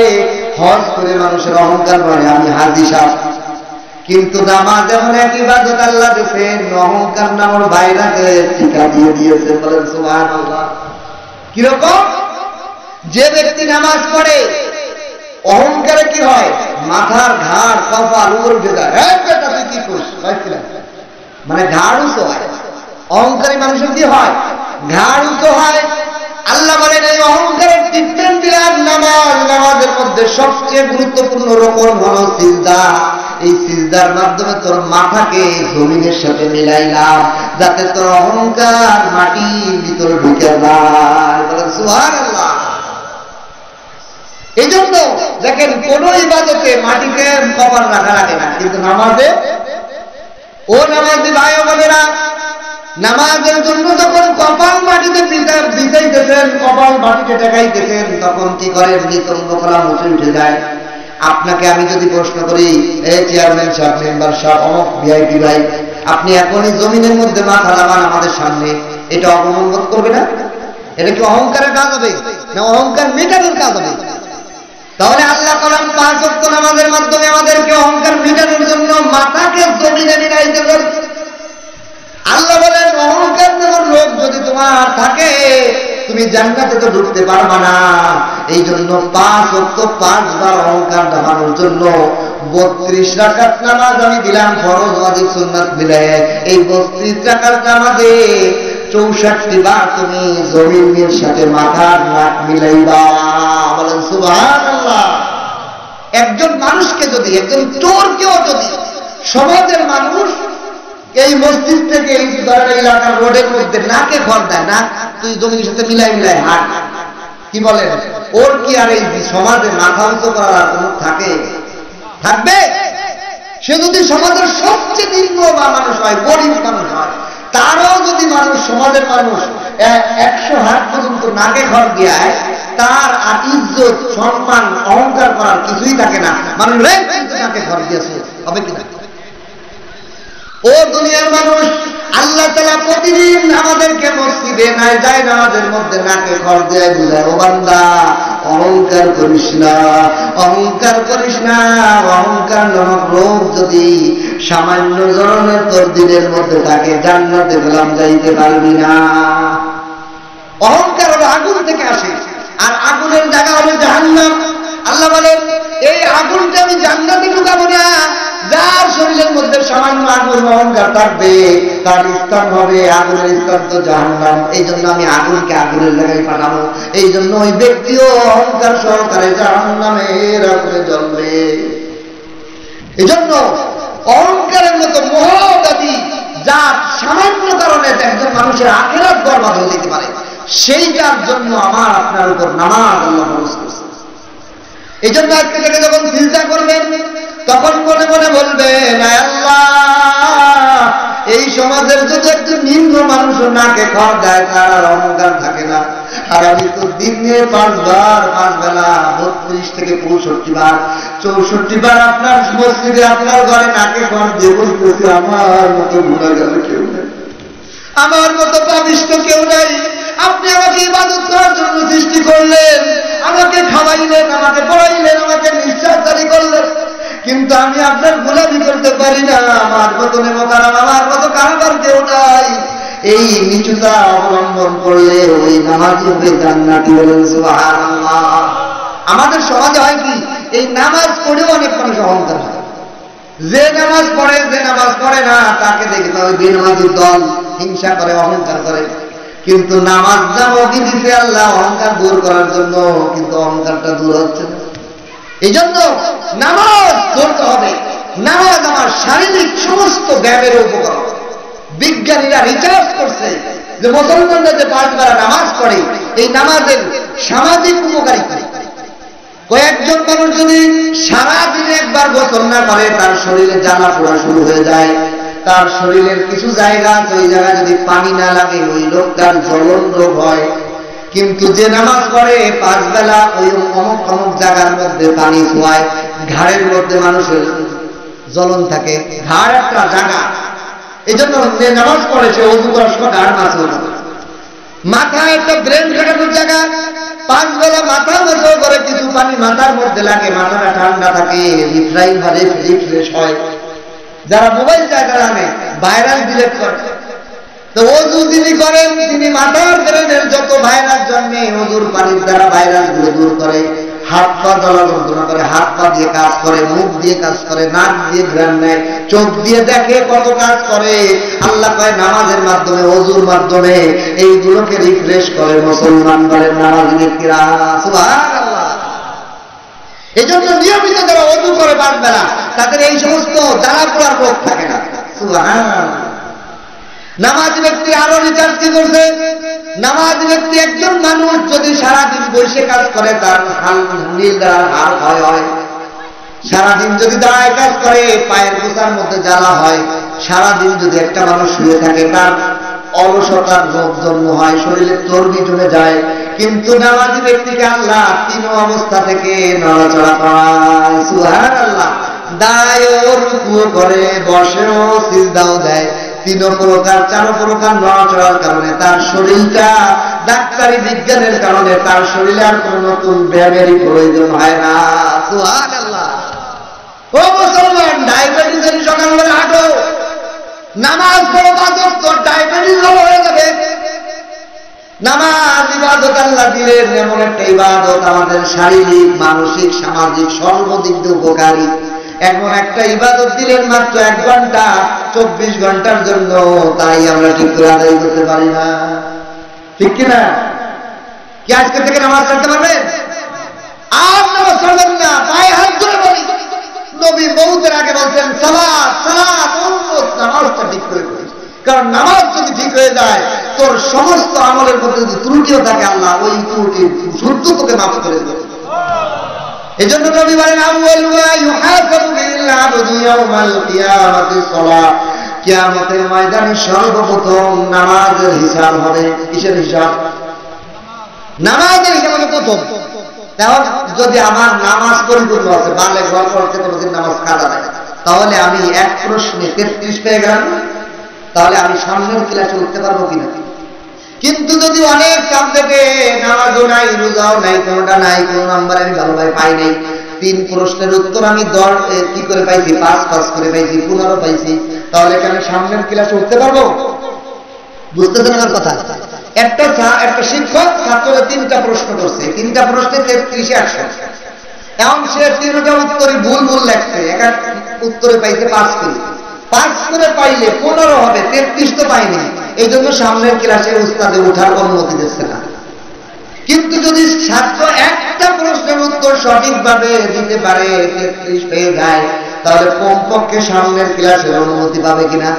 হজ করে মানুষের অহংকার বাড়ে, আমি হাজি সাহেব। কিন্তু নামাজ এমন এক ইবাদত আল্লাহ দিয়েছেন, অহংকার নামের ভাইরাসে টিকা দিয়ে দিয়েছেন। বলেন সুবহানাল্লাহ। কিরকম? যে ব্যক্তি নামাজ পড়ে, অহংকারে কি হয়? মাথার ঘাড়, কপাল উপর উঠে যায়। তুই কি করিস? মানে ঘাড় উঁচু হয়। অহংকারী মানুষের কি হয়? ঘাড় উঁচু হয়। আল্লাহ বলেন এই অহংকারের ট্রিটমেন্ট দিলাম নামাজ। নামাজের মধ্যে সবচেয়ে গুরুত্বপূর্ণ রকম হলো সিজদা। এই সিজদার মাধ্যমে তোর মাথাকে জমিনের সাথে মিলাইলাম, যাতে তোর অহংকার মাটির ভিতরে ঢুকে যায়। বলেন সুবহানাল্লাহ। এই জন্য দেখেন কোন ইবাদতে মাটিতে কপাল রাখা লাগে না, কিন্তু নামাজে, ও নামাজি ভাই বোনেরা, নামাজের জন্য যখন কপাল মাটিতে বিছাইতেছেন, কপাল মাটিতে টেকাইতেছেন, তখন কি করেন? নিতম্ব করা মুছে উঠে যায়। আপনাকে আমি যদি প্রশ্ন করি, এই চেয়ারম্যান সাহেব, মেম্বার সাহেব, অমুক ভিআইপি ভাই, আপনি এখনই জমিনের মধ্যে মাথা লাগান আমাদের সামনে, এটা অপমান বোধ করবে না? এটা কি অহংকারের কাজ হবে না অহংকার মেটানোর কাজ হবে? তাহলে আল্লাহ কলাম 5 ওয়াক্ত নামাজের মাধ্যমে আমাদেরকে অহংকার মেটানোর জন্য মাথাকে জমিনে নিরাইতে বলছে। আল্লাহ বলেন অহংকার নামের রোগ যদি তোমার থাকে তুমি জান্নাতে তো ঢুকতে পারবা না। এই জন্য 5 ওয়াক্ত 5 বার অহংকার নামানোর জন্য 32 রাকাত নামাজ আমি দিলাম, ফরজ ওয়াজিব সুন্নাত মিলায়ে। এই 32 রাকাত নামাজে 64 বার তুমি জমিনের সাথে মাথার নাক মিলাইবা। বলেন সুবহানাল্লাহ। একজন মানুষকে যদি, একজন চোরকেও যদি সমাজের মানুষ এই মসজিদ থেকে এই ধরনের এলাকার রোডের মধ্যে নাকে খড় দেয়, না তুই জমিনের সাথে মিলাই মিলাই হাট, কি বলেন, ওর কি আর এই সমাজে মাথা উঁচু করার কোনো থাকবে? সে যদি সমাজের সবচেয়ে নিম্ন বা মানুষ হয়, গরিব মানুষ হয়, তারও যদি মানুষ, সমাজের মানুষ 100 হাত পর্যন্ত নাকে খড় দেয়, তার আর ইজ্জত সম্মান অহংকার করার কিছুই থাকে না। মানুষ নাকে খড় দিয়েছে, হবে কিনা? ও দুনিয়ার মানুষ, আল্লাহ তাআলা প্রতিদিন আমাদেরকে মসজিদে নাই যায় নামাজের মধ্যে নাকে খড় দেয়, বুঝায় ও বান্দা অহংকার করিস না, অহংকার করিস না। অহংকার নামক রোগ যদি সামান্য ধরনের তোর দিনের মধ্যে থাকে, জান্নাতে গোলাম যাইতে পারবি না। অহংকার হলো আগুন থেকে আসে, আর আগুনের জায়গা হলো জাহান্নাম। আল্লাহ বলেন এই আগুনটা আমি জান্নাতে ঢুকাবো না। যার শরীরের মধ্যে সামান্য আগুন অহংকার থাকবে তার স্থান হবে, আগুনের স্থান তো জাহান্নাম। এই জন্য আমি আগুনকে আগুনের জায়গায় পাঠাবো। এই জন্য ওই ব্যক্তিও অহংকার সহকারে জাহান্নামের আগুনে জ্বলবে। এই জন্য অহংকারের মতো মহব্বতী যা সামান্য কারণে একজন মানুষের আখিরাত বরবাদ হয়ে যেতে পারে, সেইটার জন্য আমার আপনার উপর নামাজ আল্লাহ ফরজ করেছে। এই জন্য আজকে থেকে যখন চিন্তা করবেন তখন মনে মনে বলবেন, আল্লাহ এই সমাজের যদি একটু নিম্ন মানুষও নাকে খড় দেয় তার আর অহংকার থাকে না। আর আমি তো দিনে 5 বার 5 বেলা 32 থেকে 65 বার 64 বার আপনার মসজিদে আপনার ঘরে নাকে খড় দিয়ে বসতেছি, আমার মতো গুনাহগার কেউ নেই, আমার মতো পাপিষ্ঠ কেউ নাই। আপনি আমাকে ইবাদত করার জন্য সৃষ্টি করলেন, আমাকে খাওয়াইলেন, আমাকে পড়াইলেন, আমাকে নিঃশ্বাস জারি করলেন, কিন্তু আমি আপনার গোলামি করতে পারি না। আমার মতো নেমকারাম, আমার মতো কারবার কেউ নাই। এই নিচুতা অবলম্বন করলে ওই নামাজি হবে জান্নাতি। বলেন সুবহানাল্লাহ। আমাদের সমাজে হয় কি, এই নামাজ পড়েও অনেক মানুষ অহংকার হয়। যে নামাজ পড়ে, যে নামাজ পড়ে না তাকে দেখে ওই বেনামাজি দল হিংসা করে, অহংকার করে। কিন্তু নামাজ নামকি দিতে আল্লাহ অহংকার দূর করার জন্য, কিন্তু অহংকারটা দূর হচ্ছে না। এই জন্য নামাজ ধরতে হবে। নামাজ আমার শারীরিক সমস্ত ব্যায়ামের উপকরণ। বিজ্ঞানীরা রিসার্চ করছে যে মুসলমানরা যে 5 বেলা নামাজ পড়ে, এই নামাজের সামাজিক উপকারিতা। কয়েকজন মানুষ যদি সারাদিনে একবার গোসল না করে তার শরীরে জ্বালা পোড়া শুরু হয়ে যায়। তার শরীরের কিছু জায়গা আছে, ওই জায়গায় যদি পানি না লাগে ওই লোকটার জ্বলন রোগ হয়। কিন্তু যে নামাজ পড়ে 5 বেলা ওই অমুক অমুক জায়গার মধ্যে পানি ছোঁয়ায়, ঘাড়ের মধ্যে মানুষের জ্বলন থাকে, ঘাড় একটা জায়গা। এই জন্য যে নামাজ পড়ে সে ওযু করার সময় ঘাড় মাছও না। মাথা একটা ব্রেন খাটানোর জায়গা, 5 বেলা মাথা মাছও করে, কিছু পানি মাথার মধ্যে লাগে, মাথাটা ঠান্ডা থাকে, রিফ্রেশ হয়। যারা মোবাইল চার্জার আনে ভাইরাস ডিলেট করে, তো ওযু যিনি করেন তিনি মাথার ব্রেনের যত ভাইরাস জন্মে ওযুর পানির দ্বারা ভাইরাস গুলো দূর করে। হাত পা জ্বালা যন্ত্রণা করে, হাত পা দিয়ে কাজ করে, মুখ দিয়ে কাজ করে, নাক দিয়ে ঘ্রাণ নেয়, চোখ দিয়ে দেখে, কত কাজ করে। আল্লাহ কয় নামাজের মাধ্যমে, ওযুর মাধ্যমে এইগুলোকে রিফ্রেশ করে মুসলমান বলেন নামাজি ব্যক্তিরা। সুবহানাল্লাহ। এই জন্য নিয়মিত যারা ওযু করে 5 বেলা তাদের এই সমস্ত জ্বালা পোড়ার রোগ থাকে না। সুবহানাল্লাহ। নামাজি ব্যক্তি আরো রিচার্জ কি করছে, নামাজি ব্যক্তি একজন মানুষ যদি সারাদিন বসে কাজ করে তার নীল দ্বারা হাড় ক্ষয় হয়। সারাদিন যদি দাঁড়ায় কাজ করে পায়ের গোছার মধ্যে জ্বালা হয়। সারাদিন যদি একটা মানুষ শুয়ে থাকে তার অলসতার রোগ জন্ম হয়, শরীরে চর্বি জমে যায়। কিন্তু নামাজি ব্যক্তিকে আল্লাহ 3 অবস্থা থেকে নড়াচড়া করায়। সুবহানাল্লাহ। দায়ও রুকুও করে, বসেও সিজদাও দেয়, তিন প্রকার চার প্রকার নড়াচড়ার কারণে তার শরীরটা ডাক্তারি বিজ্ঞানের কারণে তার শরীরে আর কোন নতুন ব্যায়ামেরই প্রয়োজন হয় না। সুবহানাল্লাহ। ও মুসলমান, ডায়াবেটিসের সকালবেলা হাঁটো, নামাজ পড়ো 5 ওয়াক্ত, ডায়াবেটিস ভালো হয়ে যাবে। নামাজ ইবাদত আল্লাহ দিলেন এমন একটা ইবাদত আমাদের শারীরিক, মানসিক, সামাজিক সর্বদিক দিয়ে উপকারী। এমন একটা ইবাদত দিলেন মাত্র 1 ঘন্টা, 24 ঘন্টার জন্য, তাই আমরা ঠিক করে আদায় করতে পারি না। ঠিক কিনা? কি আজকে থেকে নামাজ পড়তে পারবেন? আর নামাজ পড়বেন না, পায়ে হাত ধরে বলি, নবী মওতের আগে বলতেন সালাত সালাত, উম্মত নামাজটা ঠিক করে করিস। কারণ নামাজ যদি ঠিক হয়ে যায়, তোর সমস্ত আমলের মধ্যে যদি ত্রুটিও থাকে, আল্লাহ ওই ত্রুটি শুদ্ধ তোকে মাফ করে দেবে। এজন্য নবী বলেন আউয়ালু মা ইউহাসাবু বিল আবদু ইয়াউমাল কিয়ামাতি সালাত, কিয়ামতের ময়দানে সর্বপ্রথম নামাজের হিসাব হবে। কিসের হিসাব? নামাজের হিসাব হবে প্রথম। তাহলে যদি আমার নামাজ পরিপূর্ণ আছে, বালেগ হওয়ার পর থেকে কোনোদিন নামাজ কাজা নাই, তাহলে আমি এক প্রশ্নে 33 পেয়ে গেলাম, তাহলে আমি সামনের ক্লাসে উঠতে পারবো কিনা? কিন্তু যদি অনেক কাম থেকে নামাজও নাই, রোজাও নাই, কোনোটা নাই, কোনো নাম্বার আমি ভালোভাবে পাই নাই, 3 প্রশ্নের উত্তর আমি 10 কি করে পাইছি, 5 করে পাইছি, 15 পাইছি, তাহলে কি আমি সামনের ক্লাসে উঠতে পারবো? বুঝতেছেন আমার কথা? একটা শিক্ষক ছাত্রদের 3টা প্রশ্ন করছে, 3টা প্রশ্নে 33 100। এখন সে 3টা উত্তরই ভুল লেখছে, একটা উত্তরে পাইছে 5 করে। 5 করে পাইলে 15 হবে, 33 তো পাইনি। এই জন্য সামনের ক্লাসে উস্তাদে ওঠার অনুমতি দিচ্ছে না। কিন্তু যদি ছাত্র একটা প্রশ্নের উত্তর সঠিকভাবে দিতে পারে, 33 পেয়ে যায়, তাহলে কমপক্ষে সামনের ক্লাসের অনুমতি পাবে কিনা?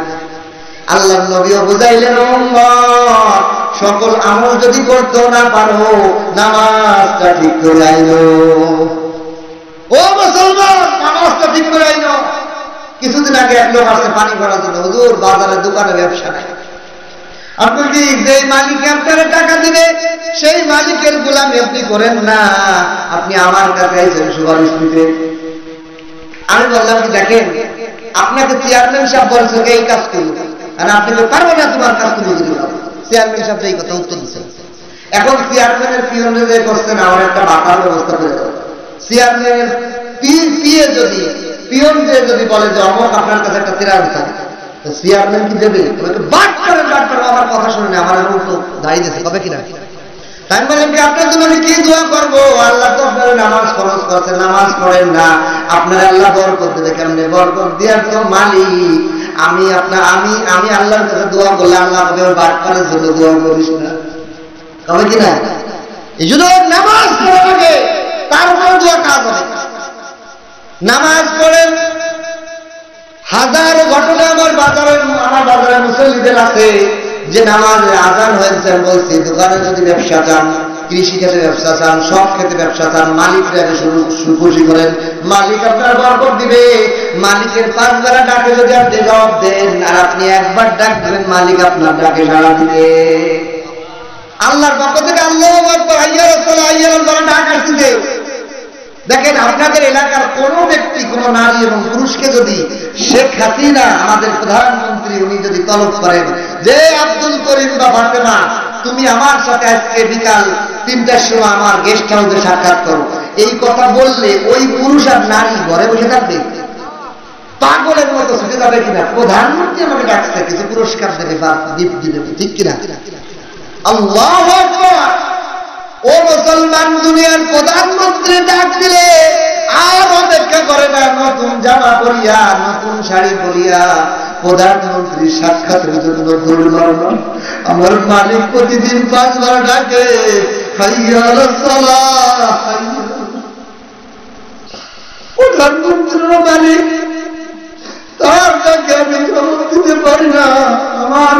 আল্লাহর নবীও বুঝাইলেন, উম্মত সকল আমল যদি করতে না পারো, নামাজটা ঠিক করে আইনো। ও মুসলমান, নামাজটা ঠিক করে আইনো। কিছুদিন আগে এক লোক আসছে পানি ভরার জন্য, হুজুর বাজারের দোকানে ব্যবসা নাই। আপনি কি যে মালিক আপনারা টাকা দিবে, সেই মালিকের গোলামি আপনি করেন না, আপনি আমার কাছে আইছেন সুপারিশ দিতে। আমি বললাম কি, দেখেন আপনাকে চেয়ারম্যান সাহেব বলছে এই কাজ করুন, আর আপনি তো পারবো না, তোমার কাজ তুমি দিতে পারো। চেয়ারম্যান সাহেব এই কথা উত্তর দিচ্ছেন। এখন চেয়ারম্যানের পিয়নের যে করছেন, আমার একটা বাঁকার ব্যবস্থা করে দেবো। চেয়ারম্যানের পিয়ন যদি বলে যে অমক আপনার কাছে একটা তিরাজ থাকে, চেয়ারম্যান কি দেবে? বাট করে আমার কথা শুনে আমার উল্টো দাঁড়িয়ে দিয়েছে, কবে কিনা? তাই বলেন কি আপনার জন্য আমি কি দোয়া করবো? আল্লাহ তো আপনার নামাজ খরচ করছে, নামাজ পড়েন না, আপনার আল্লাহ বরকত দেবে কেমনে? বরকত দেওয়ার তো মালিক আমি। আমি আল্লাহর কাছে দোয়া করলে আল্লাহ হবে বাট করার জন্য দোয়া করিস না, কবে কিনা? এই জন্য নামাজ পড়া লাগে, তারপরে দোয়া কাজ হবে। নামাজ পড়েন, হাজারো ঘটনা আমার বাজারে মুসল্লিদের আছে যে নামাজে আজান হয়েছে, বলছি দোকানে যদি ব্যবসা চান, কৃষি ক্ষেত্রে ব্যবসা চান, সব ক্ষেত্রে ব্যবসা চান, মালিকরা খুশি করেন, মালিক আপনার বরকত দিবে। মালিকের 5 বেলা ডাকে যদি আপনি জবাব দেন, আর আপনি একবার ডাক দেবেন, মালিক আপনার ডাকে সাড়া দিবে। আল্লাহর পক্ষ থেকে আল্লাহু আকবার, হাইয়া আলাস সালাহ, হাইয়া আলাল ফালাহ ডাক আসছে। দেখেন আপনাদের এলাকার কোন ব্যক্তি, কোন নারী এবং পুরুষকে যদি শেখ হাসিনা আমাদের প্রধানমন্ত্রী উনি যদি তলব করেন যে আব্দুল করিম বা ফাতেমা তুমি আমার সাথে আজকে বিকাল 3টার সময় আমার গেস্ট হাউসে সাক্ষাৎ করো, এই কথা বললে ওই পুরুষ আর নারী ঘরে বসে থাকবে? পাগলের মতো ছুটে যাবে কিনা? প্রধানমন্ত্রী আমাকে ডাকছে, কিছু পুরস্কার দেবে বা গিফট দিবে, ঠিক কিনা? আল্লাহু আকবার। ও মুসলমান, দুনিয়ার প্রধানমন্ত্রী ডাক দিলে আর অপেক্ষা করে না, নতুন জামা পরিয়া, নতুন শাড়ি পরিয়া প্রধানমন্ত্রীর সাক্ষাতের জন্য দৌড়। আমার মালিক প্রতিদিন 5 বার ডাকে, হাইয়া আলাস সালাহ। প্রধানমন্ত্রীর মালিক, তার ডাকে আমি জবাব দিতে পারি না, আমার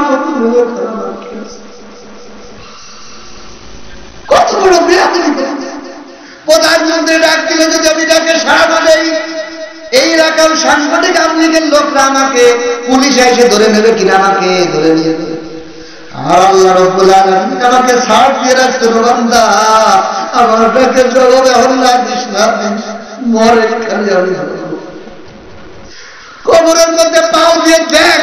কত বড় বেয়াদবি। প্রধানমন্ত্রী ডাক দিলে যদি আমি ডাকে সাড়া না দেই, এই এলাকার সাংবাদিক আমলিগের লোকরা আমাকে পুলিশ এসে ধরে নেবে কিনা, আমাকে ধরে নিয়ে যাবে। আর আল্লাহ রাব্বুল আলামিন আমাকে ছাড় দিয়ে রাখছে, বান্দা আমার ডাকে জবাবে আল্লাহ দিস না, মরে খালি আমি কবরের মধ্যে পাও দিয়ে দেখ,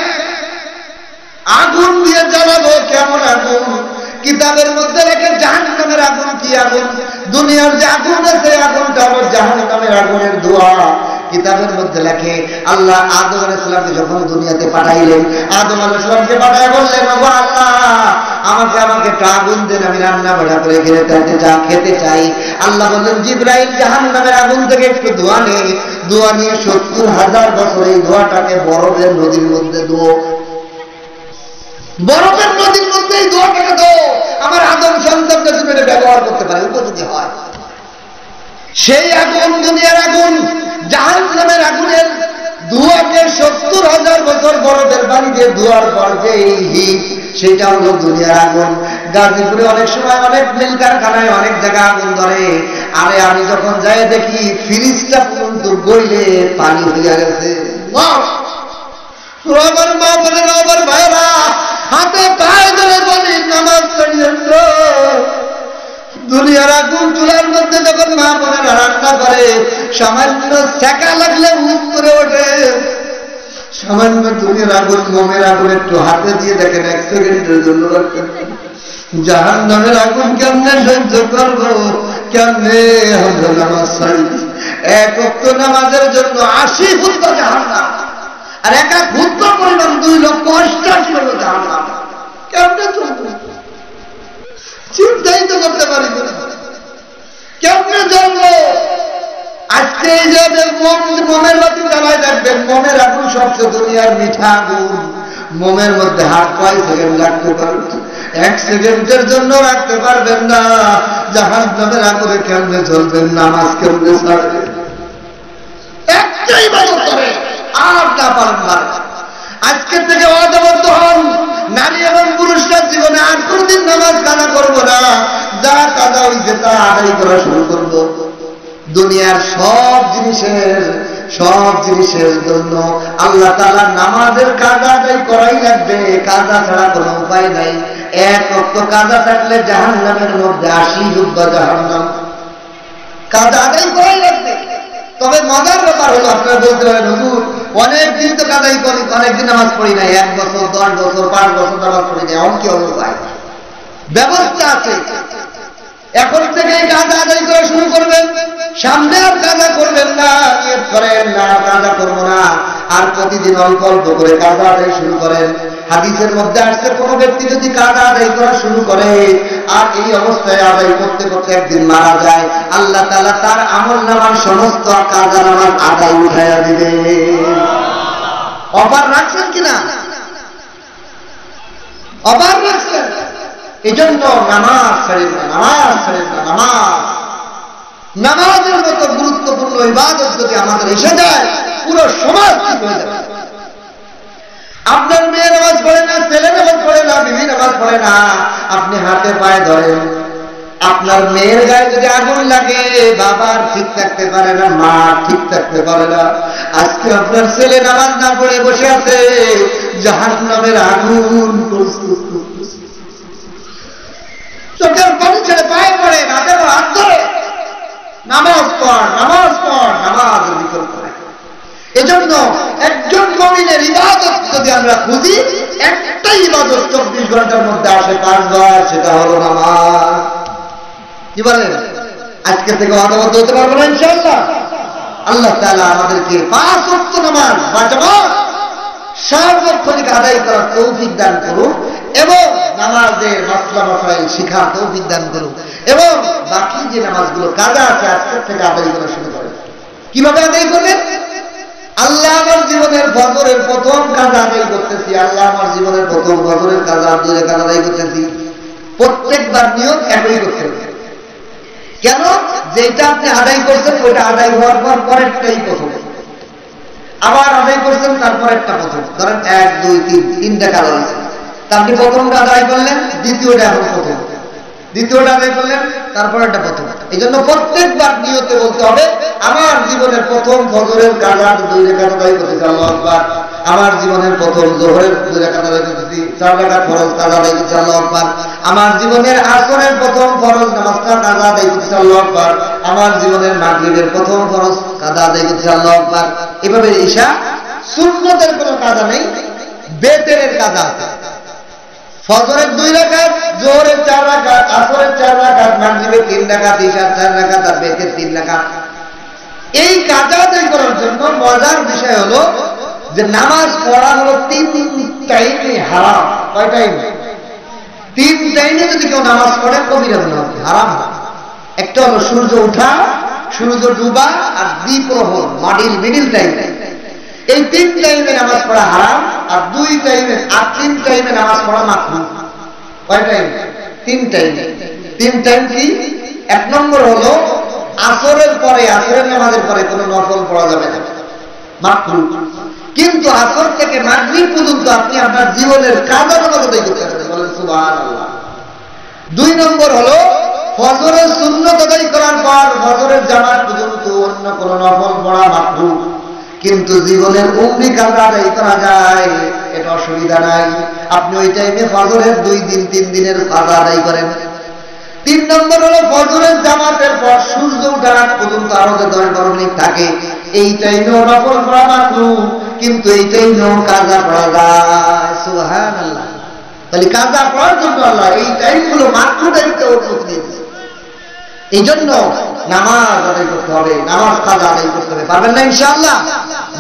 কেমন আগুন, কিতাবের মধ্যে লেখে জাহান্নামের আগুন কি আগুন, দুনিয়ার যে আগুন আছে আগুনটা হলো জাহান্নামের আগুনের ধোঁয়া। কিতাবের মধ্যে লেখে আল্লাহ আদম আলাইহিস সালামকে যখন দুনিয়াতে পাঠাইলেন, আদম আলাইহিস সালামকে পাঠায় বললেন, ওগো আল্লাহ আমাকে একটা আগুন দেন, আমি রান্না বাড়া করে খেতে চাই। আল্লাহ বললেন, জিবরাইল জাহান্নামের আগুন থেকে একটু ধোঁয়া নেই, ধোঁয়া নিয়ে 70,000 বছর এই ধোঁয়াটাকে বরফের নদীর মধ্যে ধোও, বরফের নদীর মধ্যে এই ধোঁয়াটাকে ধোও, আমার আদম সন্তানদের জন্য এটা ব্যবহার করতে পারে, উপযোগী হয়। সেই আগুন দুনিয়ার আগুন, জাহান্নামের আগুনের ধোঁয়াকে 70,000 বছর বরফের পানি দিয়ে ধোয়ার পর যে হিট, সেটা হলো দুনিয়ার আগুন। গাজীপুরে অনেক সময় অনেক মিল কারখানায় অনেক জায়গা আগুন ধরে, আরে আমি যখন যাই দেখি ফ্রিজটা পর্যন্ত গইলে পানি হইয়া গেছে। আমার মা বলে, আমার ভাইরা হাতে পায়ে ধরে বলি নামাজ পড়লেন। দুনিয়ার আগুন চুলার মধ্যে যখন মা বোনেরা রান্না করে, সামান্য সেকা লাগলে মুখ করে ওঠে। সামান্য দুনিয়ার আগুন, মোমের আগুন একটু হাতে দিয়ে দেখেন 1 সেকেন্ডের জন্য রাখতেন। জাহান্নামের আগুন কেমনে সহ্য করবো, কেমনে হলো নামাজ ছাড়ি। 1 ওয়াক্ত নামাজের জন্য 80 ফুট জাহান্নাম, আর 1 ফুট পরিমাণ 2,88,000 হলো জাহান্নাম। কেমনে চলবো, চিন্তাই তো করতে পারি না, কেমনে চলবো। আজকে এই যে মোমের বাতি জ্বালায় দেখবেন, মোমের আগুন সবচেয়ে দুনিয়ার মিঠা আগুন। মোমের মধ্যে হাত কয় সেকেন্ড রাখতে পারবেন, 1 সেকেন্ডের জন্য রাখতে পারবেন না। জাহান্নামের আগুনে কেমনে চলবেন, নামাজ কেমনে ছাড়বেন, একটাই বাড়ি করে আর না পারেন না। আজকে থেকে অদাবদ্ধ হন, নারী এবং পুরুষরা জীবনে আর কোনদিন নামাজ কাজা করবো না, যা কাজা হইছে তা আদায় করা শুরু করবো। দুনিয়ার সব জিনিসের জন্য আল্লাহ তাআলা নামাজের কাজা আদায় করাই লাগবে, কাজা ছাড়া কোনো উপায় নাই। 1 ওয়াক্ত কাজা থাকলে জাহান্নামের মধ্যে 80 যুগ জাহান্নাম, কাজা আদায় করাই লাগবে। তবে মজার ব্যাপার হলো, আপনারা বলতে পারেন হুজুর অনেক দিন তো কাদাই করি, অনেকদিন নামাজ পড়ি নাই, 1 বছর 10 বছর 5 বছর নামাজ পড়ি নাই, এমন কি অবস্থায় ব্যবস্থা আছে। এখন থেকে কাজা আদায় করা শুরু করবেন, সামনে আর কাজা করবেন না, নিয়ত করেন না কাজা করবো না, আর প্রতিদিন অল্প অল্প করে কাজা আদায় শুরু করেন। হাদিসের মধ্যে আসছে, কোনো ব্যক্তি যদি কাজা আদায় করা শুরু করে আর এই অবস্থায় আদায় করতে করতে একদিন মারা যায়, আল্লাহ তাআলা তার আমলনামার সমস্ত কাজা নামাজ আদায় উঠাইয়া দিবে। অফার রাখছেন কিনা, অফার রাখছেন। এই জন্য নামাজ ছাড়েন না, নামাজ ছাড়েন না। নামাজের মতো গুরুত্বপূর্ণ ইবাদত যদি আমাদের এসে যায়, পুরো সমাজ ঠিক হয়ে যাবে। আপনার মেয়ে নামাজ পড়ে না, ছেলে নামাজ পড়ে না, বিবি নামাজ পড়ে না, আপনি হাতে পায়ে ধরেন। আপনার মেয়ের গায়ে যদি আগুন লাগে, বাবা ঠিক থাকতে পারে না, মা ঠিক থাকতে পারে না। আজকে আপনার ছেলে নামাজ না পড়ে বসে আছে, জাহান্নামের আগুন প্রস্তুত করতেছে। চোখের পানি ছেড়ে পায়ে পড়ে, হাতে হাত ধরে নামাজ পড়, নামাজ পড়, নামাজের বিকল্প নাই। এজন্য একজন মুমিনের ইবাদত যদি আমরা খুঁজি, একটাই ইবাদত 24 ঘন্টার মধ্যে আসে 5 বার, সেটা হলো নামাজ। কি বলেন, আজকে থেকে অদাবদ্ধ হতে পারবো না ইনশাআল্লাহ। আল্লাহ তাআলা আমাদেরকে 5 ওয়াক্ত নামাজ বা জামাত সার্বক্ষণিক আদায় করার তৌফিক দান করুন, এবং নামাজের মাসলা মাসাইল শিখার তৌফিক দান করুন, এবং বাকি যে নামাজগুলো কাজা আছে আজকে থেকে আদায় করা শুরু করেন। কিভাবে আদায় করবেন? আল্লাহ আমার জীবনের ফজরের প্রথম কাজা আদায় করতেছি, আল্লাহ আমার জীবনের প্রথম ফজরের কাজা 2 রাকাত আদায় করতেছি। প্রত্যেকবার নিয়ত একই করতে হবে। কেন? যেটা আপনি আদায় করছেন ওইটা আদায় হওয়ার পর পরেরটাই প্রথম, আবার আদায় করছেন তারপর একটা প্রথম। ধরেন 1 2 3 3টা কাজা আছে, তা আপনি প্রথমটা আদায় করলেন, দ্বিতীয়টা এখন প্রথম, দ্বিতীয়টা আদায় করলেন, তারপর একটা প্রথম। এই জন্য প্রত্যেকবার নিয়তে বলতে হবে, আমার জীবনের প্রথম ফজরের কাজা 2 রাকাত আদায় করতেছি, আল্লাহু আকবার। আমার জীবনের প্রথম যোহরের 2 রাকাত আদায় করতেছি, 4 রাকাত ফরজ কাজা আদায় করতেছি, আল্লাহু আকবার। আমার জীবনের আসরের প্রথম ফরজ নামাজটা কাজা আদায় করতেছি, আল্লাহু আকবার। আমার জীবনের মাগরিবের প্রথম ফরজ কাজা আদায় করতেছি, আল্লাহু আকবার। এভাবে ঈশা সুন্নতের কোনো কাজা নেই, বেতেরের কাজা আছে। ফজরের 2 রাকাত, জোহরের 4 রাকাত, আসরের 4 রাকাত, মাগরিবের 3 রাকাত, ইশার 4 রাকাত আর বেতের 3 রাকাত। এই কাজা আদায় করার জন্য মজার বিষয় হলো যে নামাজ পড়া হলো 3 টাইমে হারাম। কয় টাইম? 3 টাইমে যদি কেউ নামাজ পড়ে কবিরা গুনাহ হারাম। একটা হলো সূর্য ওঠা, সূর্য ডুবা আর দ্বিপ্রহর, মিডিল টাইম। এই 3 টাইমে নামাজ পড়া হারাম। আর 3 টাইমে নামাজ পড়া মাকরুহ। কয় টাইম? 3 টাইম। 3 টাইম কি? 1 নম্বর হলো আসরের পরে, আসরের নামাজের পরে কোনো নফল পড়া যাবে না, মাকরুহ। কিন্তু আসর থেকে মাগরিব পর্যন্ত আপনি আপনার জীবনের কাজা নামাজ আদায় করতে পারবেন, বলেন সুবহানাল্লাহ। 2 নম্বর হলো ফজরের সুন্নত আদায় করার পর ফজরের জামাত পর্যন্ত অন্য কোনো নফল পড়া মাকরুহ। কিন্তু জীবনের উমরি কাজা আদায় করা যায়, এটা অসুবিধা নাই। আপনি ওই টাইমে ফজরের 2 দিন 3 দিনের কাজা আদায় করেন। 3 নম্বর হলো ফজরের জামাতের পর সূর্য ওঠার আগ পর্যন্ত আরো যে 10-12 মিনিট থাকে, এই টাইমেও নফল পড়া মাকরুহ, কিন্তু এই টাইমেও কাজা পড়া যায়। সুবহানাল্লাহ। তাহলে কাজা পড়ার জন্য আল্লাহ এই টাইমগুলো মাকরুহ টাইমকে অনুমতি দিয়েছে। এই জন্য নামাজ আদায় করতে হবে, নামাজ কাজা আদায় করতে হবে। পারবেন না ইনশাআল্লাহ?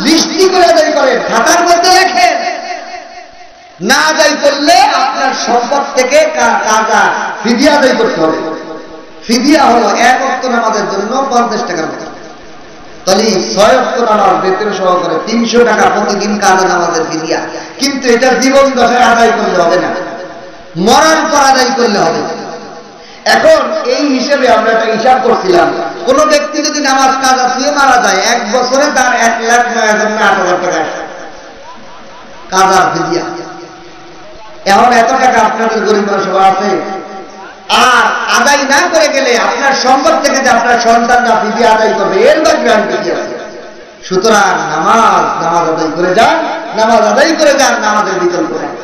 লিস্টি করে আদায় করেন, খাতার মধ্যে লেখেন। না আদায় করলে আপনার সম্পদ থেকে কাজা ফিদিয়া আদায় করতে হবে। ফিদিয়া হলো 1 ওয়াক্ত নামাজের জন্য 50 টাকার মতো। তাহলে 6 ওয়াক্ত নামাজ বেতন সহকারে 300 টাকা প্রতিদিন কাজা নামাজের ফিদিয়া। কিন্তু এটা জীবন দশায় আদায় করলে হবে না, মরার পর আদায় করলে হবে। এখন এই হিসেবে আমরা একটা হিসাব করছিলাম, কোন ব্যক্তি যদি নামাজ কাজা ছুঁয়ে মারা যায় 1 বছরে তার 1,09,8,000 টাকা আসে কাজার ফিদিয়া। এখন এত টাকা আপনাদের গরিব মানুষ আছে, আর আদায় না করে গেলে আপনার সম্পদ থেকে যে আপনার সন্তানরা ফিদিয়া আদায় করবে, এর বা গ্যারান্টি আছে। সুতরাং নামাজ আদায় করে যান, নামাজ আদায় করে যান, নামাজের বিকল্প নেই।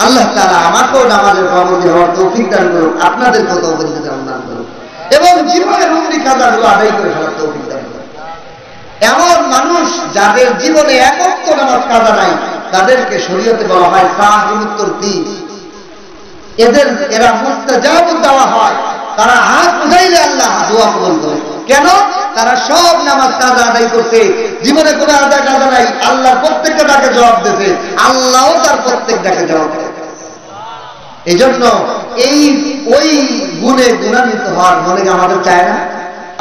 আল্লাহ তাআলা আমাকেও নামাজের পাবন্দী হওয়ার তৌফিক দান করুন, আপনাদেরকেও তৌফিক দান করুন, এবং জীবনের উমরি কাজাগুলো আদায় করে ফেলার তৌফিক দান করুন। এমন মানুষ যাদের জীবনে 1 ওয়াক্ত নামাজ কাজা নাই, তাদেরকে শরীয়তে বলা হয় সাহিবুত তরতিব। এরা মুস্তাজাব দেওয়া হয়। তারা হাত উঠাইলে আল্লাহ দোয়া কবুল করে। কেন? তারা সব নামাজ কাজা আদায় করছে, জীবনে কোনো আদায় কাজা নাই, আল্লাহ প্রত্যেকটা ডাকে জবাব দিয়েছে, আল্লাহও তার প্রত্যেক ডাকে জবাব দেয়। এই জন্য ওই গুণে গুণান্বিত হওয়ার মনে আমাদের চায় না।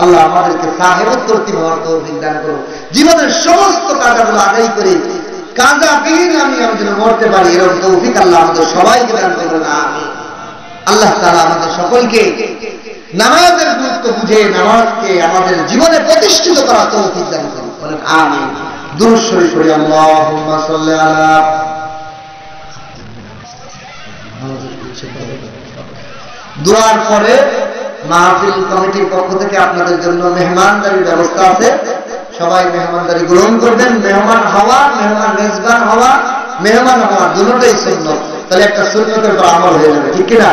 আল্লাহ আমাদেরকে সাহেবত তরতিব হওয়ার তৌফিক দান করুন, জীবনের সমস্ত কাজাগুলো আদায় করে কাজাবিহীন আমি যেন মরতে পারি, এরকম তৌফিক আল্লাহ আমাদের সবাইকে দান করবেন। আমিন। আল্লাহ তাআলা আমাদের সকলকে নামাজের গুরুত্ব বুঝে নামাজকে আমাদের জীবনে প্রতিষ্ঠিত করার তৌফিক দান করুন, বলেন আমিন। দুরূদ শরীফ পড়ি। আল্লাহুম্মা সাল্লি আলা। দোয়ার পরে মাহফিল কমিটির পক্ষ থেকে আপনাদের জন্য মেহমানদারির ব্যবস্থা আছে, সবাই মেহমানদারি গ্রহণ করবেন। মেহমান হওয়া, মেহমান মেজবান হওয়া, মেহমান হওয়া দুটোটাই সুন্নাত। তাহলে একটা সুন্নতের উপর আমল হয়ে যাবে, ঠিক কিনা?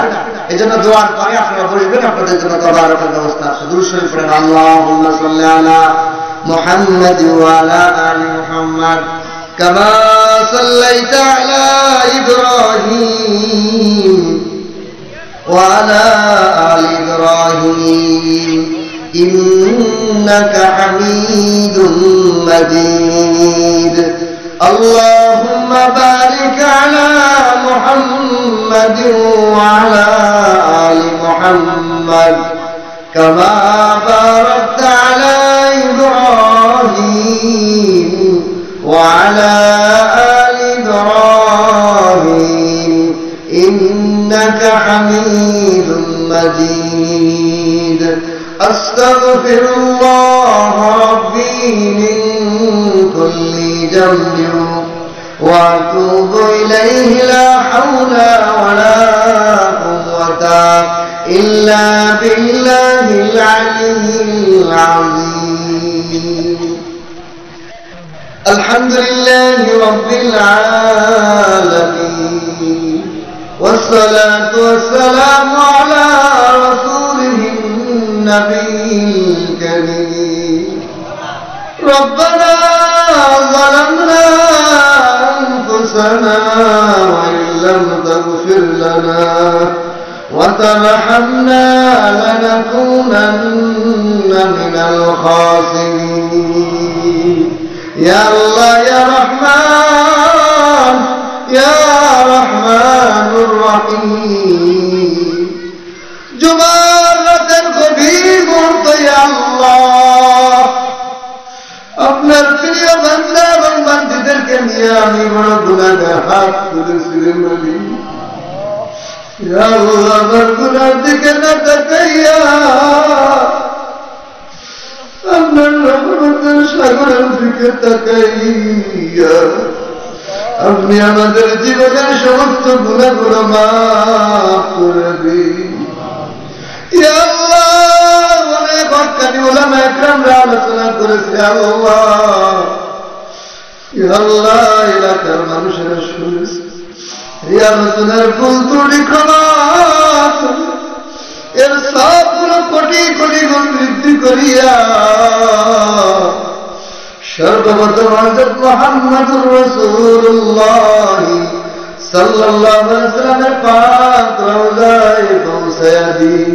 এই জন্য দোয়ার পরে আপনারা বসবেন, আপনাদের জন্য তাবারকের ব্যবস্থা আছে। দুরূদ শরীফ পড়েন। আল্লাহুম্মা সাল্লি আলা মুহাম্মাদ ওয়া আলা আলি মুহাম্মাদ কামা সাল্লাইতা আলা ইব্রাহিম ওয়া আলা আলি ইব্রাহিম ইন্নাকা হামিদুম মাজিদ। আল্লাহুম্মা বারিক আলা মুহাম্মাদ ওয়া আলা আলি মুহাম্মাদ কামা বারাকতা আলা ইব্রাহিম ওয়া আলা আলি ইব্রাহিম ইন্নাকা হামিদুম মাজিদ। আস্তাগফিরুল্লাহ রাব্বি মিন কুল্লি যামবিন ওয়া আতুবু ইলাইহি লা হাওলা ওয়া লা কুওয়াতা ইল্লা বিল্লাহিল আলিয়্যিল আযীম। আলহামদুলিল্লাহি রাব্বিল আলামিন ওয়াসসালাতু ওয়াসসালামু আলা রাসূলিহিন নাবিয়্যিল কারীম। রব্বানা যালামনা আনফুসানা وإن لم تغفر لنا وترحمنا لنكونن من الخاسرين يا الله يا رحمن يا رحمن الرحيم জুমার রাতের গভীর মুহূর্তে ইয়া আল্লাহ আপনার প্রিয় বান্দা এবং বান্দীদেরকে নিয়ে আমি বড় গুনাহগার হাত তুলেছিলাম ইয়া আল্লাহ আমার গুনার দিকে না তাকাইয়া আপনার রহমতের সাগরের দিকে তাকাইয়া আপনি আমাদের জীবনের সমস্ত গুনাহগুলো মাফ করে দিন ইয়া আল্লাহ অনেক হক্কানি উলামা ইকরামরা আলোচনা করেছে আল্লাহ ইয়া আল্লাহ এলাকার মানুষেরা শুনেছে এই আলোচনার ভুল ত্রুটি ক্ষমা এর সবগুলো কোটি কোটি গুণ বৃদ্ধি করিয়া সর্বপ্রথম হযরত মুহাম্মদুর রাসূলুল্লাহ সাল্লাল্লাহু আলাইহি ওয়াসাল্লামের পাক রওজায় পৌঁছায়া দিন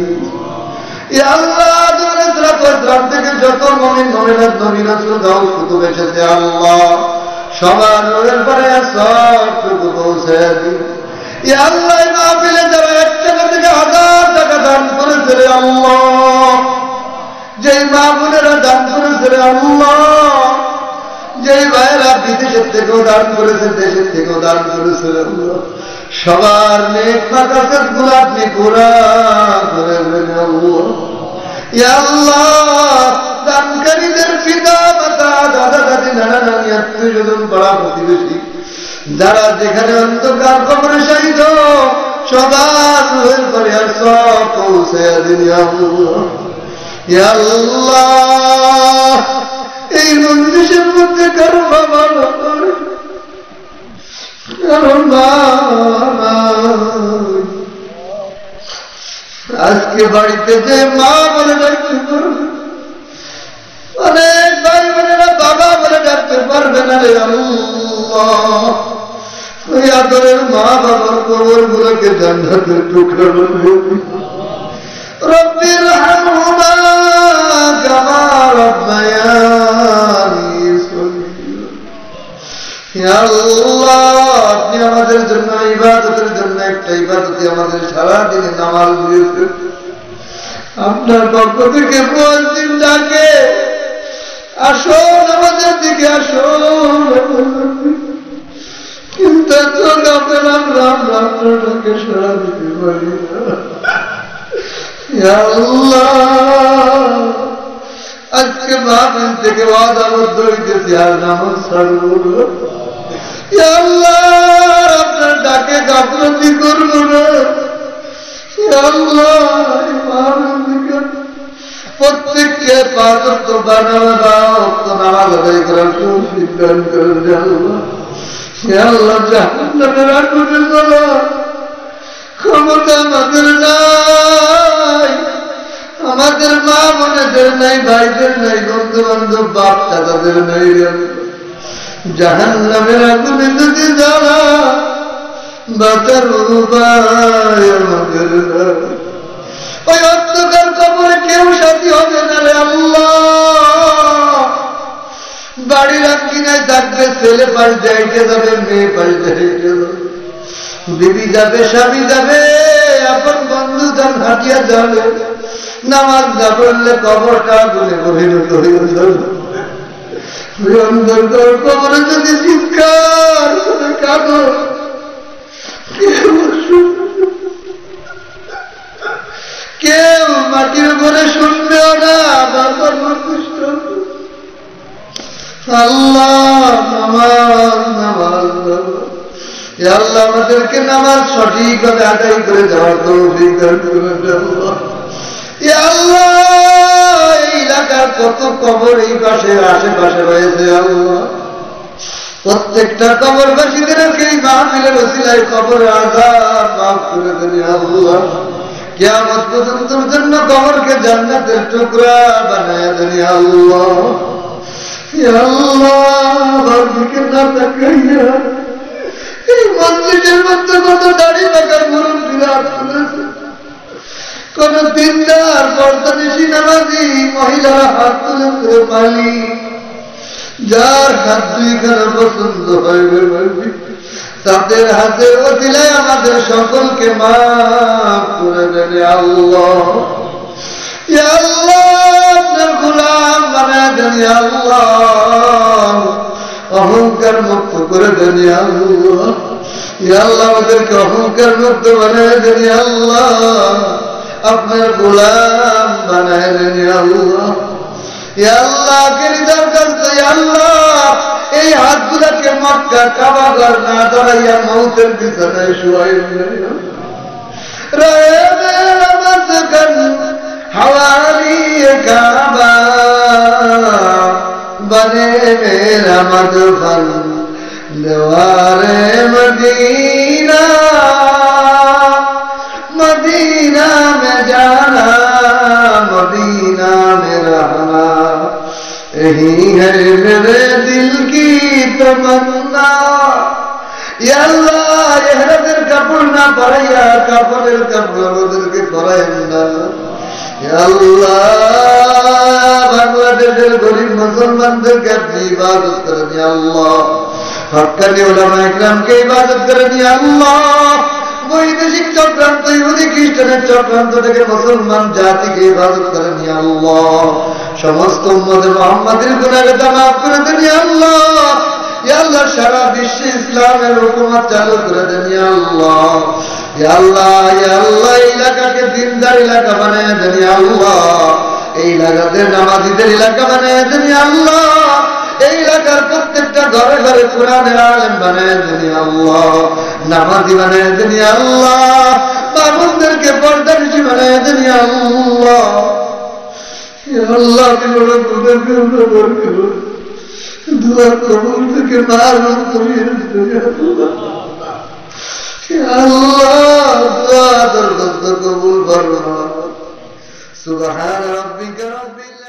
ইয়া আল্লাহ দুনিয়ার থেকে যত মুমিন মুমিনাত নবী রাসূল গাউস কুতুব এসেছে আল্লাহ সবার নূরের পরে সবটুকু পৌঁছায়া দিন ইয়া আল্লাহ এই মাহফিলে যারা 1 টাকা থেকে 1000 টাকা দান করেছে রে আল্লাহ যেই মা বোনেরা দান করেছে রে আল্লাহ যেই ভাইয়েরা বিদেশের থেকেও দান করেছে দেশের থেকেও দান করেছে আল্লাহ সবার নেক মাকাসদ গুলো আপনি পুরা করে দেন আল্লাহ ইয়া আল্লাহ দানকারীদের পিতা মাতা দাদা দাদি নানা নানি আত্মীয়স্বজন পাড়া প্রতিবেশী যারা যেখানে অন্ধকার কবরে শাহিদ সবার রুহের পরে সব পৌঁছে দিন ইয়া আল্লাহ এই মজলিসের মধ্যে কারো বাবা কারো মা আজকে বাড়িতে যে মা বলে ডাকতে পারবে অনেক ভাই বোনেরা বাবা বলে ডাকতে পারবে না রে আল্লাহ ওই আদরের মা বাবার কবর গুলোকে জান্নাতের টুকরা বানিয়ে রব্বির হামহুমা কামা রাব্বায়ানি সগীরা ইয়া আল্লাহ আপনি আমাদের জন্য ইবাদতের জন্য একটা ইবাদতে আমাদের সারা দিনে নামাজ দিয়েছেন আপনার পক্ষ থেকে মুয়াজ্জিন ডাকে আসুন আমাদের দিকে আসুন কিন্তু তো আপনার আমরা আপনার ডাকে সারা দিতে পারি না ইয়া আল্লাহ আজকে মাহফিল থেকে ওয়াদাবদ্ধ হইতেছি আর নামাজ ছাড়ব না ইয়া আল্লাহ আপনার ডাকে গাফলতি করব না ইয়া আল্লাহ প্রত্যেককে 5 ওয়াক্ত বানানো দাও তো নামাজ আদায় করার তৌফিক দান করুন আল্লাহ ইয়া আল্লাহ জাহান্নামের আগুনে জ্বলা ক্ষমতা আমাদের নাই আমাদের মা বোনেদের নাই ভাইদের নাই বন্ধু বান্ধব বাপ দাদাদের নাই জাহান্নামের আগুনে যদি জ্বালা বাঁচার উপায় আমাদের নাই ওই অন্ধকার কবরে কেউ সাথী হবে না রে আল্লাহ বাড়ির আঙ্গিনায় থাকবে ছেলে পাশ যাইতে যাবে মেয়ে পাশ যাইতে যাবে বিবি যাবে স্বামী যাবে আপন বন্ধু যান হাঁটিয়া যাবে নামাজ না পড়লে কবরটা গুলে পরিণত হয়ে যাবে অন্ধকার কবরে যদি চিৎকার করে কাঁদো কেউ মাটির উপরে শুনবেও না বারবার কষ্ট আল্লাহ নামাজ নামাজ ইয়া আল্লাহ আমাদেরকে নামাজ সঠিকভাবে আদায় করে যাওয়ার তৌফিক দান করুন আল্লাহ ইয়া আল্লাহ এই এলাকার কত কবর এই পাশে আশেপাশে রয়েছে আল্লাহ প্রত্যেকটা কবরবাসীদেরকে এই মাহফিলের ওসিলায় কবরের আযাব মাফ করে দেন আল্লাহ কিয়ামত পর্যন্তর জন্য কবরকে জান্নাতের টুকরা বানায় দেন আল্লাহ ইয়া আল্লাহ বারদিকে না তাকাইয়া এই মসজিদের মধ্যে কত দাড়ি পাকার মুরব্বীরা হাত তুলেছে, কোন দিনদার পর্দানিশী নামাজি মহিলারা হাত তুলে করে পালি, যার হাত দুইখানা পছন্দ হয়ে তাদের হাতের ওসিলায় আমাদের সকলকে মাফ করে দেন আল্লাহ। ইয়া আল্লাহ, আপনার গোলাম বানায় দেন আল্লাহ, অহংকার মুক্ত করে দেন আল্লাহ। ইয়া আল্লাহ, আমাদেরকে অহংকার মুক্ত বানায় দেন আল্লাহ, আপনার গোলাম বানায় দেন আল্লাহ। ইয়া আল্লাহ, কেরিদার করতে আল্লাহ, এই হাতগুলাকে মক্কা কাবা ঘর না দাঁড়াইয়া মৌতের বিছানায় শুয়াই हवाली काबा बने मेरा मदफन दीवारे मदीना, मदीना में जाना मदीना में रहना, यही है मेरे दिल की तमन्ना। या अल्लाह, यहरদের কাপড় না পরাইয়া কাপড়ের কাপড় ওদেরকে পরাইন না। ইয়া আল্লাহ, বাংলাদেশের গরিব মুসলমানদেরকে আপনি ইবাদত করেন ইয়া আল্লাহ, হক্কানি উলামা ইকরামকে ইবাদত করেন ইয়া আল্লাহ, বৈদেশিক চক্রান্ত ইহুদি খ্রিস্টানের চক্রান্ত থেকে মুসলমান জাতিকে ইবাদত করেন ইয়া আল্লাহ, সমস্ত উম্মতে মুহাম্মাদের গুনাহকে মাফ করে দেন ইয়া আল্লাহ। ইয়া আল্লাহ, সারা বিশ্বে ইসলামের হুকুমত চালু করে দেন ইয়া আল্লাহ। ইয়া আল্লাহ, ইয়া আল্লাহ, এই এলাকাকে দিনদার এলাকা বানায় দেন ইয়া আল্লাহ, এই এলাকাতে নামাজীদের এলাকা বানায় দেন ইয়া আল্লাহ, এই এলাকার প্রত্যেকটা ঘরে ঘরে কোরআনের আলেম বানায় দেন ইয়া আল্লাহ, নামাজি বানায় দেন ইয়া আল্লাহ, মানুষদেরকে পর্দানিশী বানায় দেন ইয়া আল্লাহ। ইয়া আল্লাহ, दुआ कबूल के मालूम करिए अल्लाह, दुआ दरखास्त कबूल फरमा। सुबहान रब्बिका रब्बिल